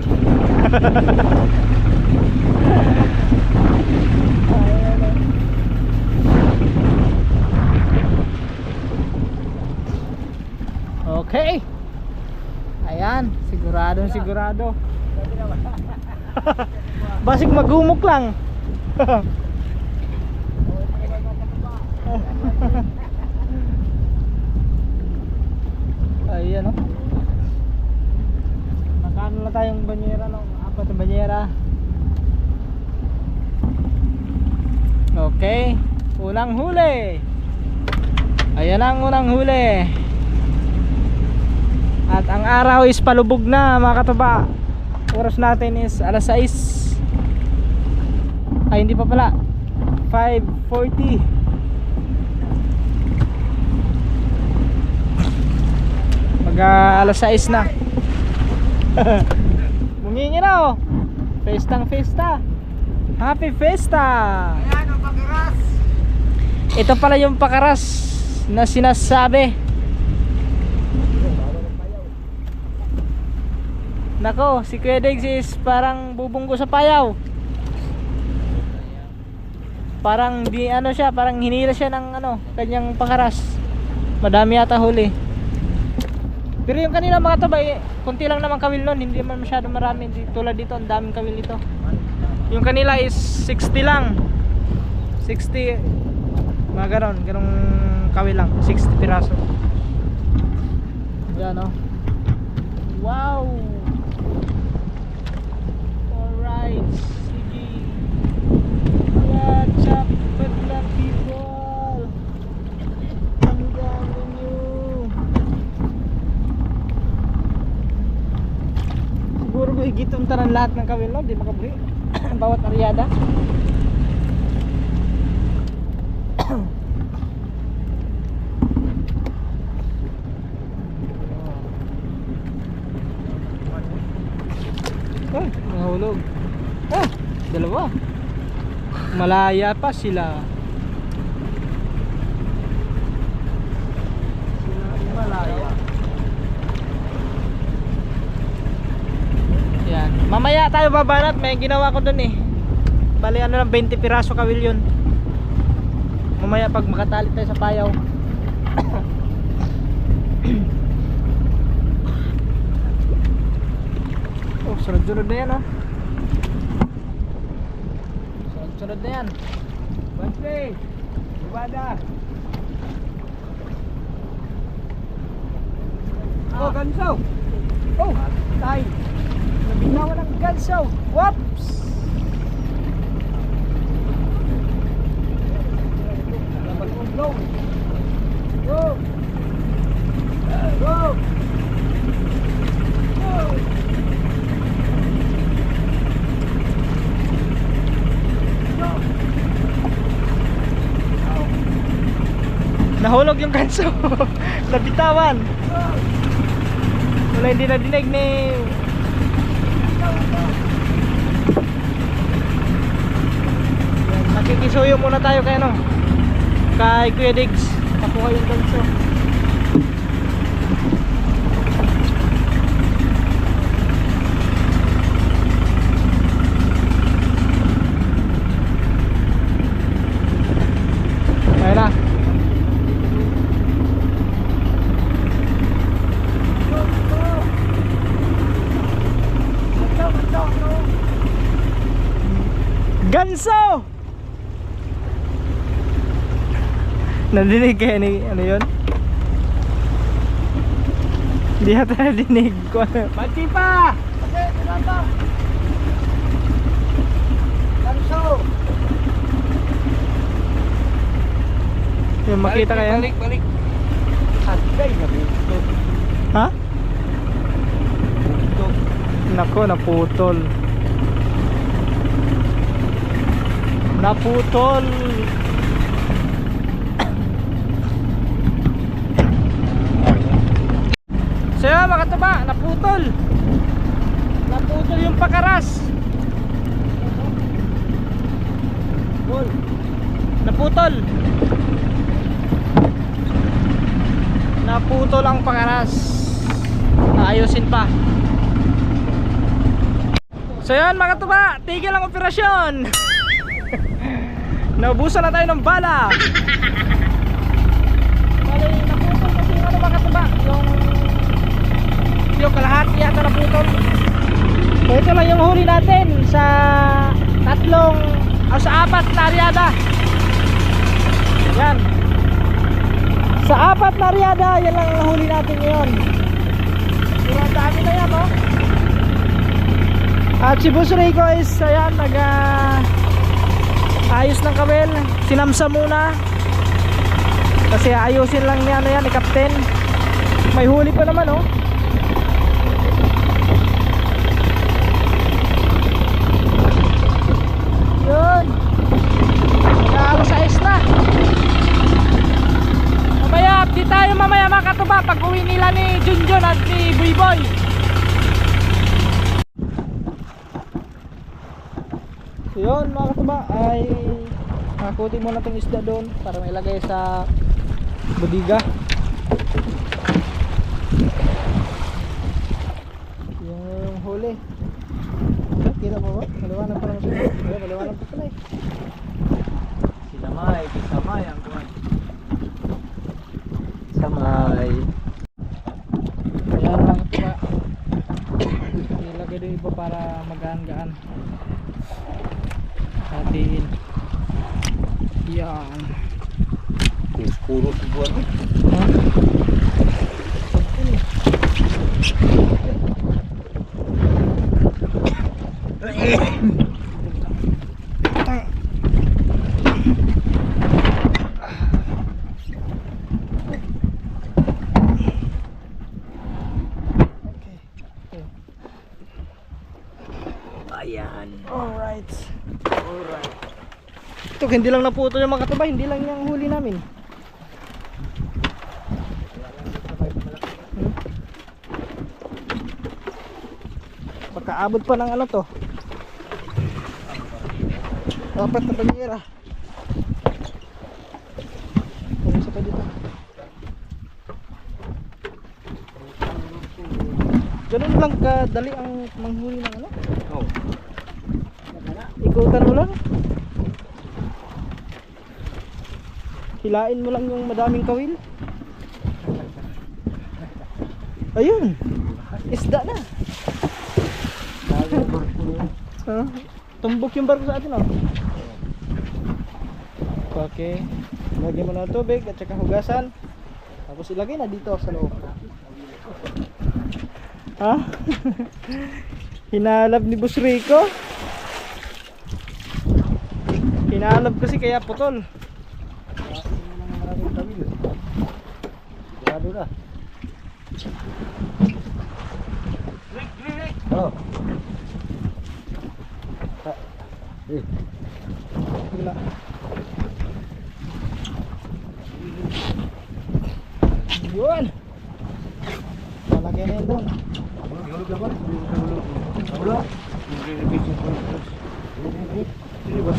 [SPEAKER 1] Okay. Ayan, sigurado. Basig magumok lang. Ayan o. Nakano na tayong banyera no? Apat na banyera. Okay, unang huli. Ayan ang unang huli. At ang araw is palubog na mga kataba. Oras natin is alas 6. Ay hindi pa pala, 5:40. Alas 6 na. Mungingi na oh. Festang festa. Happy Festa.
[SPEAKER 3] Ayan ang pakaras.
[SPEAKER 1] Ito pala yung pakaras na sinasabi. Nako, si Kuya Diggs is parang bubunggo sa payaw. Parang di ano siya, parang hinila siya ng ano, kanyang pakaras. Madami yata huli. Pero yung kanina mga tabay, kunti lang naman kawil nun, hindi man masyado marami. Hindi, tulad dito, ang daming kawil dito. Yung kanila is 60 lang. 60, mga ganong kawil lang, 60 piraso. Yan o. Wow! Alright, sige. What's up, Badlang people? Ang dami nyo. Siguro higit tanan lahat ng kawil, no? Di makabuli. Bawat aryada. Ay, nahulog. Ah, dalawa. Malaya pa sila. Malaya. Yan. Mamaya tayo babanat. May ginawa ko dun eh. Bali ano lang 20 piraso kawil yun. Mamaya pag makatali tayo sa payaw. Oh, sunod-sunod na yan, oh. Sunod-sunod na yan.
[SPEAKER 3] Bante! Ibada! Oh, gansaw!
[SPEAKER 1] Oh, tay. Nabinawan ng gansaw. Whoops!
[SPEAKER 3] Go! Go! Go! Go!
[SPEAKER 1] Nahulog yung ganso. Nabitawan. Wala, hindi na dinig ni nakikisuyo muna tayo kay ano, kay Kuya Diggs. Nakuha yung ganso. Ayun na. Ganso! Nadinig kaya ni ano yun? Hindi yata nadinig ko.
[SPEAKER 3] Bante pa! Okay, pinata! Gansaw!
[SPEAKER 1] Yung makita kaya?
[SPEAKER 3] Balik! Agay na dito.
[SPEAKER 1] Ha? Nako, naputol. Naputol. So yun mga katuba, naputol. Naputol yung pakaras. Naputol. Naputol ang pakaras. Ayusin pa. So yun mga katuba, tigil ang operasyon. Naubusan na tayo ng bala. Bali, naputol kasi yung ano mga katuba, yung kalahati yata naputol. So ito lang yung huli natin sa sa apat na aryada. Yan. Sa apat na aryada, yan lang ang huli natin ngayon. Pero ang dami na yan, no? At si Boss Rico is ayan, ayos ng kawel. Sinamsa muna kasi ayusin lang niya ano yan ni Captain. May huli pa naman, oh. Yun, nag-aaros sa na. Mamaya update tayo mamaya mga katuba pag uwi nila ni Junjun at ni Buyboy. So yun mga katuba, ay nakakuti muna itong isda doon para mailagay sa budiga. Yung huli, kita mo ba? Maliwanag pa naman sila. Maliwanag pa pala eh.
[SPEAKER 3] Samay ang kuwan.
[SPEAKER 1] Samay. Ayan mga katuba, nilagay doon iba para magaan-gaan. Hatiin. Yan.
[SPEAKER 2] Puro sa buwan.
[SPEAKER 1] Ha?
[SPEAKER 2] Ayan.
[SPEAKER 1] Alright. Alright. Ito, hindi lang naputo yung mga katuba, hindi lang yung huli namin. Pagkaabot pa ng ano to. Dapat na banyera. Kung isa pa dito. Ganun lang kadali ang manghuli ng ano?
[SPEAKER 2] Oh.
[SPEAKER 1] Ikutan mo lang. Hilain mo lang yung madaming kawil. Ayun. Isda na. Huh? Tumbok yung barko sa atin, oh. Okay. Lagyan mo ng tubig at saka hugasan. Tapos ilagay na dito sa loob. Ha? Hinalab ni Boss Rico. Hinalab kasi kaya putol.
[SPEAKER 2] Maraming tawil. Sigurado na. Oh. Eh.
[SPEAKER 1] Wala. Yun. Malagay na yun doon.
[SPEAKER 2] Hulog na ba? Hulog. Hindi ba?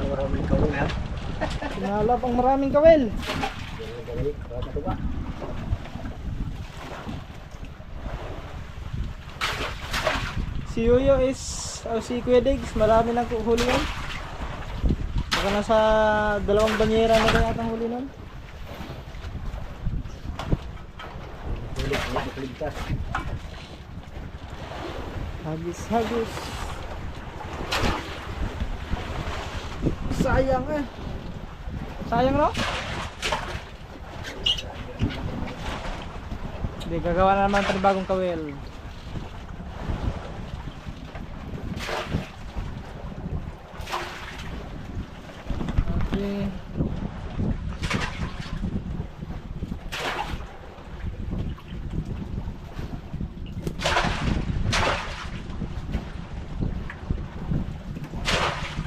[SPEAKER 2] Maraming kawin ha?
[SPEAKER 1] Hinalab ang maraming kawil. Si Yuyo is, si Kuya Diggs, marami nang huli nun. Baka nasa 2 banyera na kaya ang huli nun. Hagis. Sayang eh. Sayang, no? Hindi, gagawa na naman ng bagong kawil. Okay.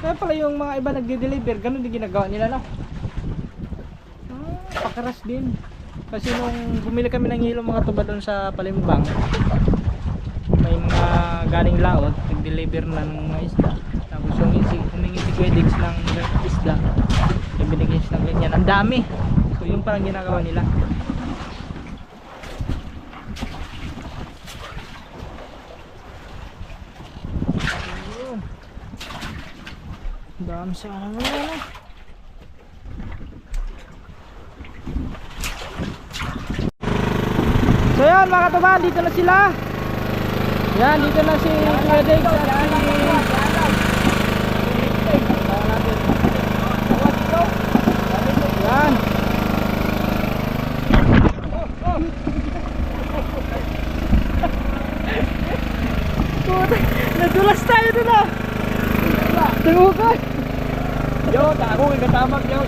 [SPEAKER 1] Kaya pala yung mga iba nagde-deliver, ganun din ginagawa nila, no? Pakaras din. Kasi nung bumili kami ng hilo mga tuba doon sa Palimbang, may mga galing laot, nag-deliver na ng mga isda. Tapos yung humingi si Kuya Diggs ng isda, yung binigyan siya ng ganyan. Ang dami! So yung parang ginagawa nila. Ayun. Dami sana naman. So yan mga katuba, dito na sila. Yan, dito na si Kuya Diggs at yan. Nadulas tayo dun, ah. Tungukot. Yo, ako nagkatamag yo.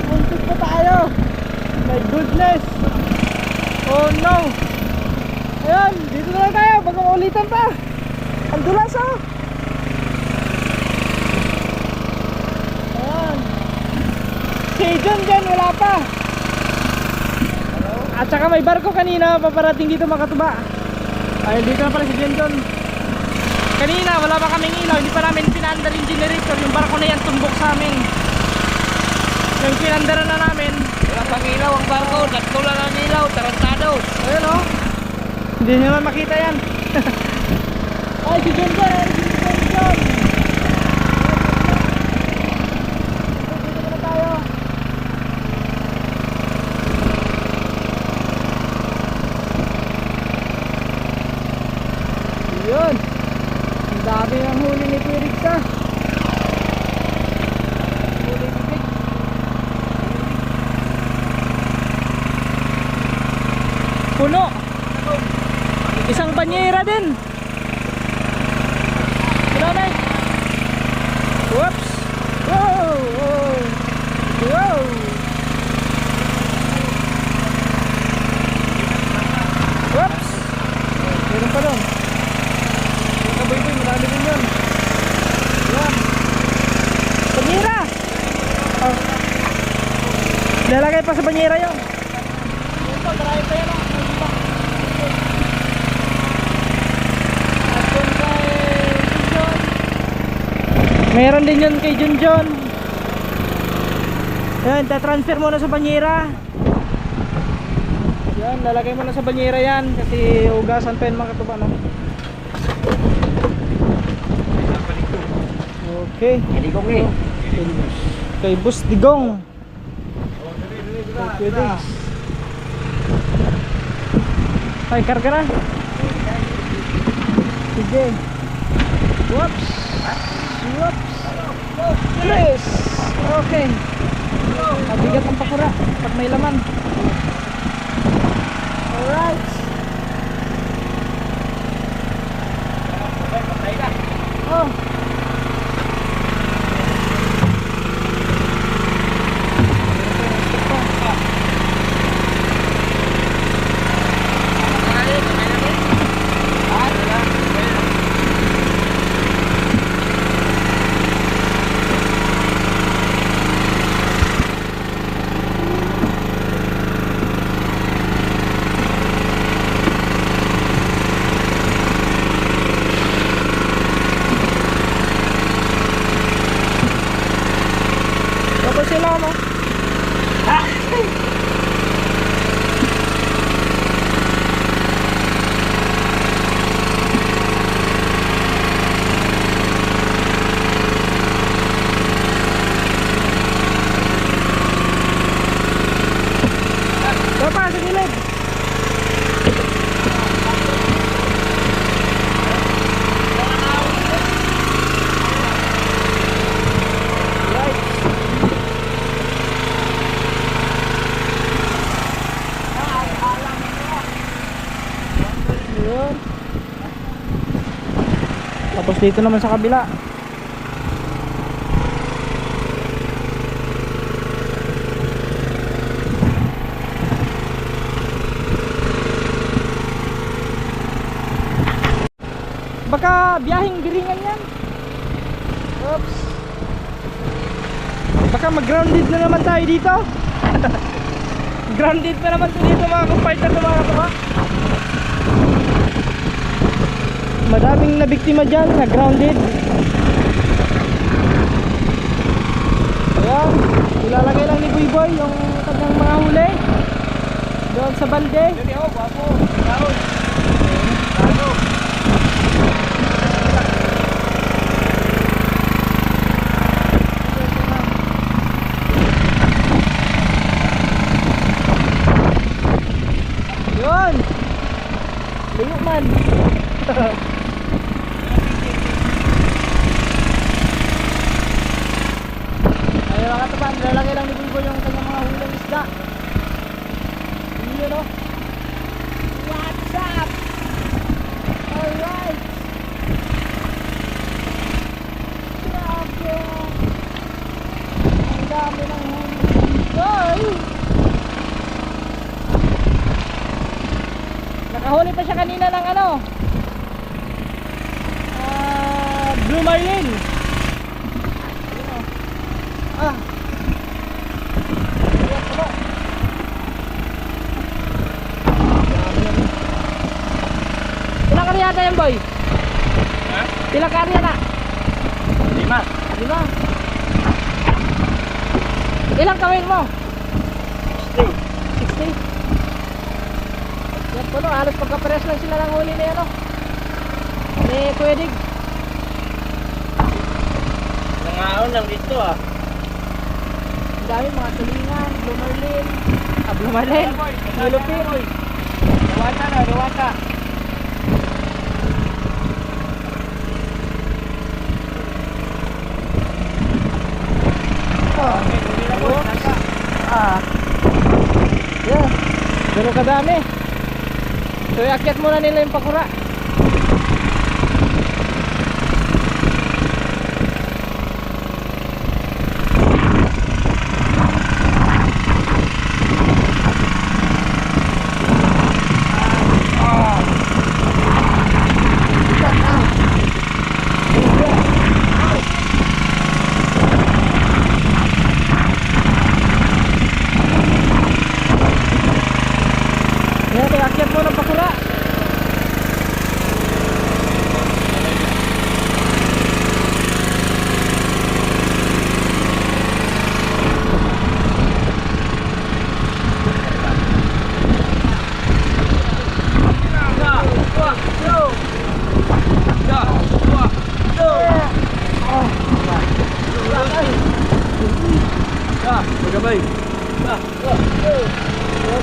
[SPEAKER 1] Buntot pa tayo. My goodness. Oh no. Ayan, dito na lang tayo. Bago ulitan pa. Ang dulas, oh. Ayan. Si John dyan, wala pa. At saka may barko kanina paparating dito mga katuba. Ay, dito na pala si John. Kanina wala pa kaming ilaw, hindi pa namin pinandar yung generator. Yung barko na yan tumbok sa amin. Yung pinandaran na namin,
[SPEAKER 3] Wala pang ilaw ang barko, nagtulan ang ilaw, tarantado.
[SPEAKER 1] ayun, oh. Hindi nyo naman makita yan. Ay, si John dyan. Dito na tayo. Yun. Ang dami ng huli ni Kuya Diggs, ah. Huli ni Diggs. Puno. Isang banyera din. Wala na. Whoops. Wow. Wow. Whoops. Meron pa doon. Yung kaboy-boy, marami din yun. Yan. Banyera. Oh. Lalagay pa sa banyera yun. Yun pa, marami pa yun. Meron din yun kay Junjun. Yan, tatransfer mo na sa banyera. Yan, lalagay mo na sa banyera yan. Kasi hugasan pa yun mga katuba, no? Okay.
[SPEAKER 2] Hindi ko nga.
[SPEAKER 1] Kay Bus Digong. Okay, thanks. Ay, karga na. Sige. Whoops. Whoops. Please. Okay. Mabigat ang pakura pag may laman. Alright. Oh. Tapos sila, no? Papa, sa gilid. Yun. Tapos dito naman sa kabila. Baka biyaheng giringan yan. Oops. Baka mag-grounded na naman tayo dito. Grounded na naman tayo dito mga kumpartner na mga katuba. Madaming nabiktima dyan, na-grounded. Ayan, ilalagay lang ni Buiboy yung kanyang mga huli doon sa balde. Yun! Layo man! Ayun mga katapan, lalagay lang ni Buiboy yung kanyang mga hulang isda. Yun o. What's up? Alright! Grabe! Ang dami ng huli. Nakahuli pa siya kanina ng ano? Blue Marlin. Ah. Ilang karya na yan, boy? Ha? Ilang karya na? 5. 5? Ilang kawin mo? 60. 60? Yan po no, halos pagkapares lang sila ng huli na yan o. Ni Kuya Dig.
[SPEAKER 2] Nangaon lang dito ah.
[SPEAKER 1] Ang dami mga tulingan, Blue Marlin. Blue Marlin, Nilupin.
[SPEAKER 3] Dawata na, dawata.
[SPEAKER 1] Yeah, ganun kadami. So iakyat muna nila yung pakura. Yan, iakyat muna ng pakura.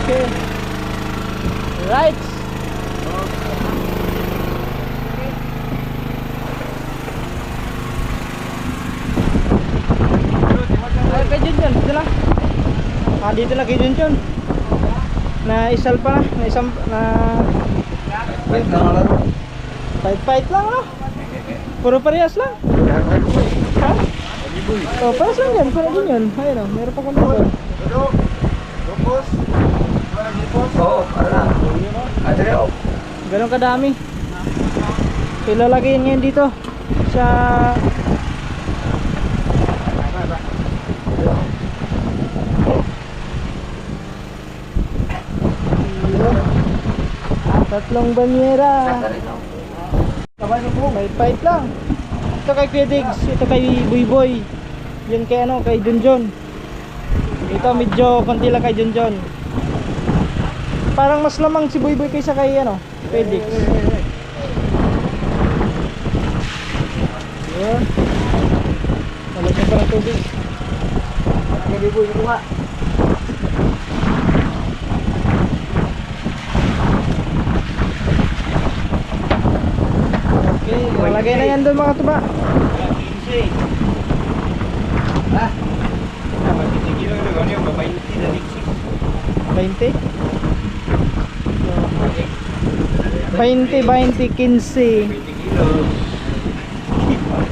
[SPEAKER 1] Okay. Right. Ay, kay Junjun, dito lang. Dito lang kay Junjun. Na isal pa na, na isang
[SPEAKER 2] Wait lang ang laro.
[SPEAKER 1] fight lang no. Puro parehas lang. Ha? Oh, parehas lang yan, puro din yan. Ayun oh, meron pa konti doon.
[SPEAKER 2] Oo, para na. Adre, oh.
[SPEAKER 1] Ganun kadami. Ilalagay ngayon dito sa tatlong banyera. May fight lang. Ito kay Kuya Diggs, ito kay Buyboy. Yun kay ano, kay Junjun. Ito medyo konti lang kay Junjun. Parang mas lamang si Buyboy kaysa kay ano, Kuya Diggs. Yun. Lalagyan pa ng tubig.
[SPEAKER 2] Kaya Buyboy, ito nga.
[SPEAKER 1] Okay, lalagay na yan doon mga tuba.
[SPEAKER 2] Ha?
[SPEAKER 1] 20? 20, 20, 15.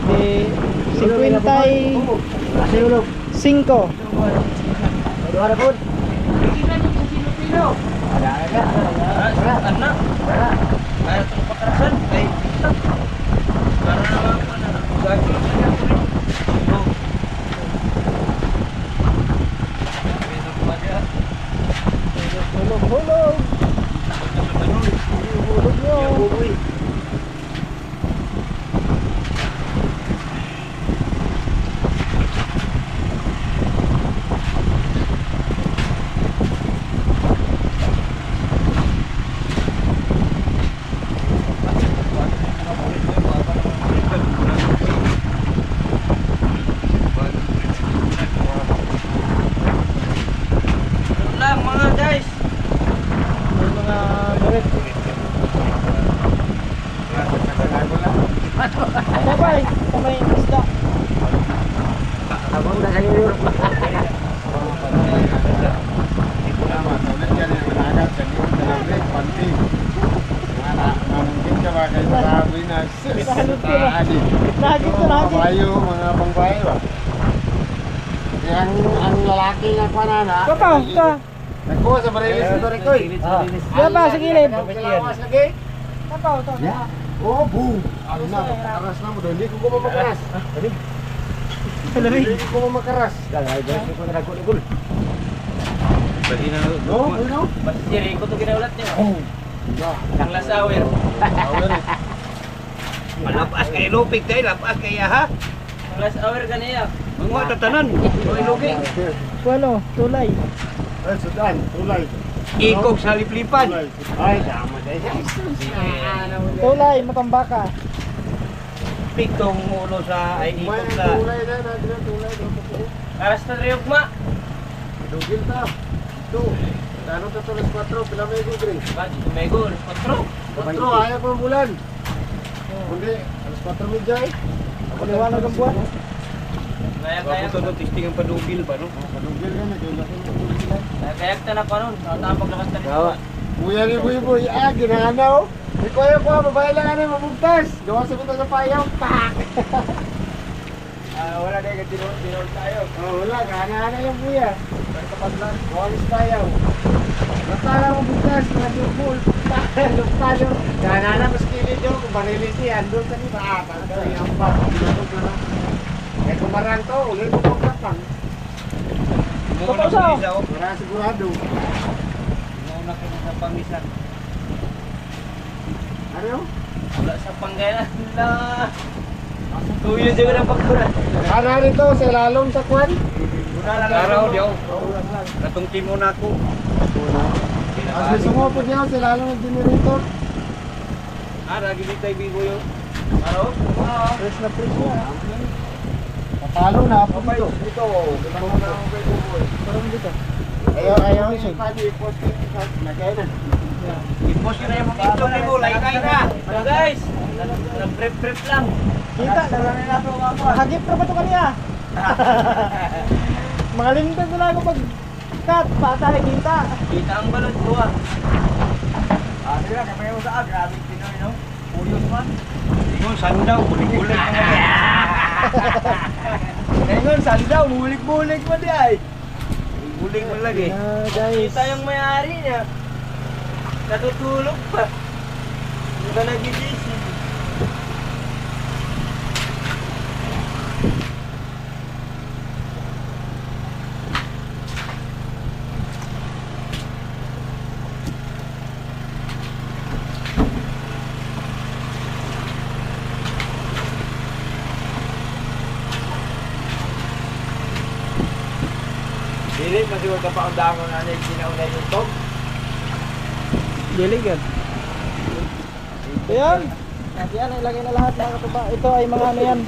[SPEAKER 1] Eh, 55.
[SPEAKER 2] Ano na po?
[SPEAKER 1] Hulog. Hulog nyo.
[SPEAKER 3] Lang mga guys.
[SPEAKER 1] May mga galit. Sabay, sabay yung isda.
[SPEAKER 2] Abang na kayo yun.
[SPEAKER 1] Nahalot ko na. Nahagit ko, nahagit.
[SPEAKER 4] Bayo, mga pangbayo ba? Ang lalaki nga pa na na.
[SPEAKER 1] Papa, ito.
[SPEAKER 4] Nagko sa Barelis ito rin ko eh.
[SPEAKER 1] Diba pa, sa gilid.
[SPEAKER 4] Kalawas lagi.
[SPEAKER 1] Papa, ito.
[SPEAKER 4] Oh, boom. Ano na, makaras na mo doon. Hindi ko makaras.
[SPEAKER 1] Lamig.
[SPEAKER 4] Hindi ko makaras.
[SPEAKER 2] Hindi ko nagkul-ikul.
[SPEAKER 4] No, ano?
[SPEAKER 3] Pasiri ko to ginaulat niyo.
[SPEAKER 4] Oh.
[SPEAKER 3] Ang last hour.
[SPEAKER 2] Malapas kay Lupig tayo, lapas kay ha?
[SPEAKER 3] Ang last hour kaniya.
[SPEAKER 2] Mga tatanan. Mga Lupig.
[SPEAKER 1] Ano, tulay.
[SPEAKER 4] Ay, sudan. Tulay.
[SPEAKER 2] Ikog sa liplipan.
[SPEAKER 4] Tulay. Ay, tama tayo.
[SPEAKER 1] Tulay, matambaka.
[SPEAKER 2] Pitong ulo sa ay ikog sa
[SPEAKER 4] Tulay na, tulay.
[SPEAKER 3] Aras na riyog ma.
[SPEAKER 4] Dugil ta. Ito. Ano ka to, alas 4, pila may gudri.
[SPEAKER 3] Ba, dito mego, alas 4.
[SPEAKER 4] 4, ayaw pa ang bulan. Hindi, alas 4 medya eh.
[SPEAKER 1] Liwanag ang buwan.
[SPEAKER 3] Kaya
[SPEAKER 2] Ako to testing ang padugil ba no?
[SPEAKER 4] Kadugil ka na, kaya laki mo.
[SPEAKER 3] kaya ta na karon. Tapos paglakas ta
[SPEAKER 2] Oo.
[SPEAKER 3] nito.
[SPEAKER 4] Buya ni Buy, ginanaw. Di ko ayaw ko, babae lang ano, mabugtas. Gawa sa bito sa payaw, pak!
[SPEAKER 3] Wala na yung tinol tayo.
[SPEAKER 4] Wala, gana yung buya. Tapat lang, gawalis payaw. Basta lang mabugtas, mga dupul, pak! Luptalo. Gana na, mas kilid yun, kung barilis niya, andun sa niba, tanggal yung pak. Binatog na lang. Eh, kumarang to, ulit mo pong kapang.
[SPEAKER 3] Muna ko isa ko.
[SPEAKER 4] Wala sigurado.
[SPEAKER 3] Muna ko sa pangisan.
[SPEAKER 4] Ano?
[SPEAKER 3] Wala sa panggalan na. Kuya dyan ng pagkuran.
[SPEAKER 4] Ano nito, sa lalong sa kwan?
[SPEAKER 3] Araw diyo. Natungti mo na ako.
[SPEAKER 4] As gusto mo po niya, sa lalong ng generator.
[SPEAKER 3] Lagi di tayo bigo yun. Araw?
[SPEAKER 4] Fresh na fresh na. Papalo na po dito.
[SPEAKER 3] Dito.
[SPEAKER 4] Parang dito. Ayaw siya. Lagay na.
[SPEAKER 3] Ipos yun na yung mga itlog ni mo. Laikay na. Ano guys? Prep lang.
[SPEAKER 4] Kita, hagip na ba ito kaniya? Mga limited na lang ako pag cut, patay kita.
[SPEAKER 3] Kita ang balot ko ah. Sige lang, kamay mo sa grabe Pinoy no? Curious man. Ingon, sandaw, bulig-bulig mo na. Ingon, sandaw, bulig-bulig mo di ay. Bulig mo lagi.
[SPEAKER 4] Guys.
[SPEAKER 3] Kita yung may-ari niya. Natutulog pa. Hindi ka nagigising. Dili, masiwag ka pa ang dangon na niya ginaunay yung top.
[SPEAKER 1] Diligan.
[SPEAKER 4] Ayan.
[SPEAKER 1] Yan, ilagay na lahat mga katuba. Ito ay mga ano yan.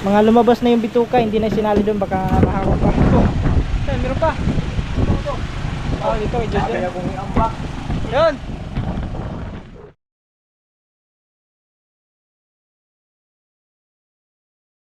[SPEAKER 1] Mga lumabas na yung bituka, hindi na sinali doon, baka mahawak pa. Meron pa. Ito, ito, ito.
[SPEAKER 3] Sabi na kung iambak.
[SPEAKER 1] Yun.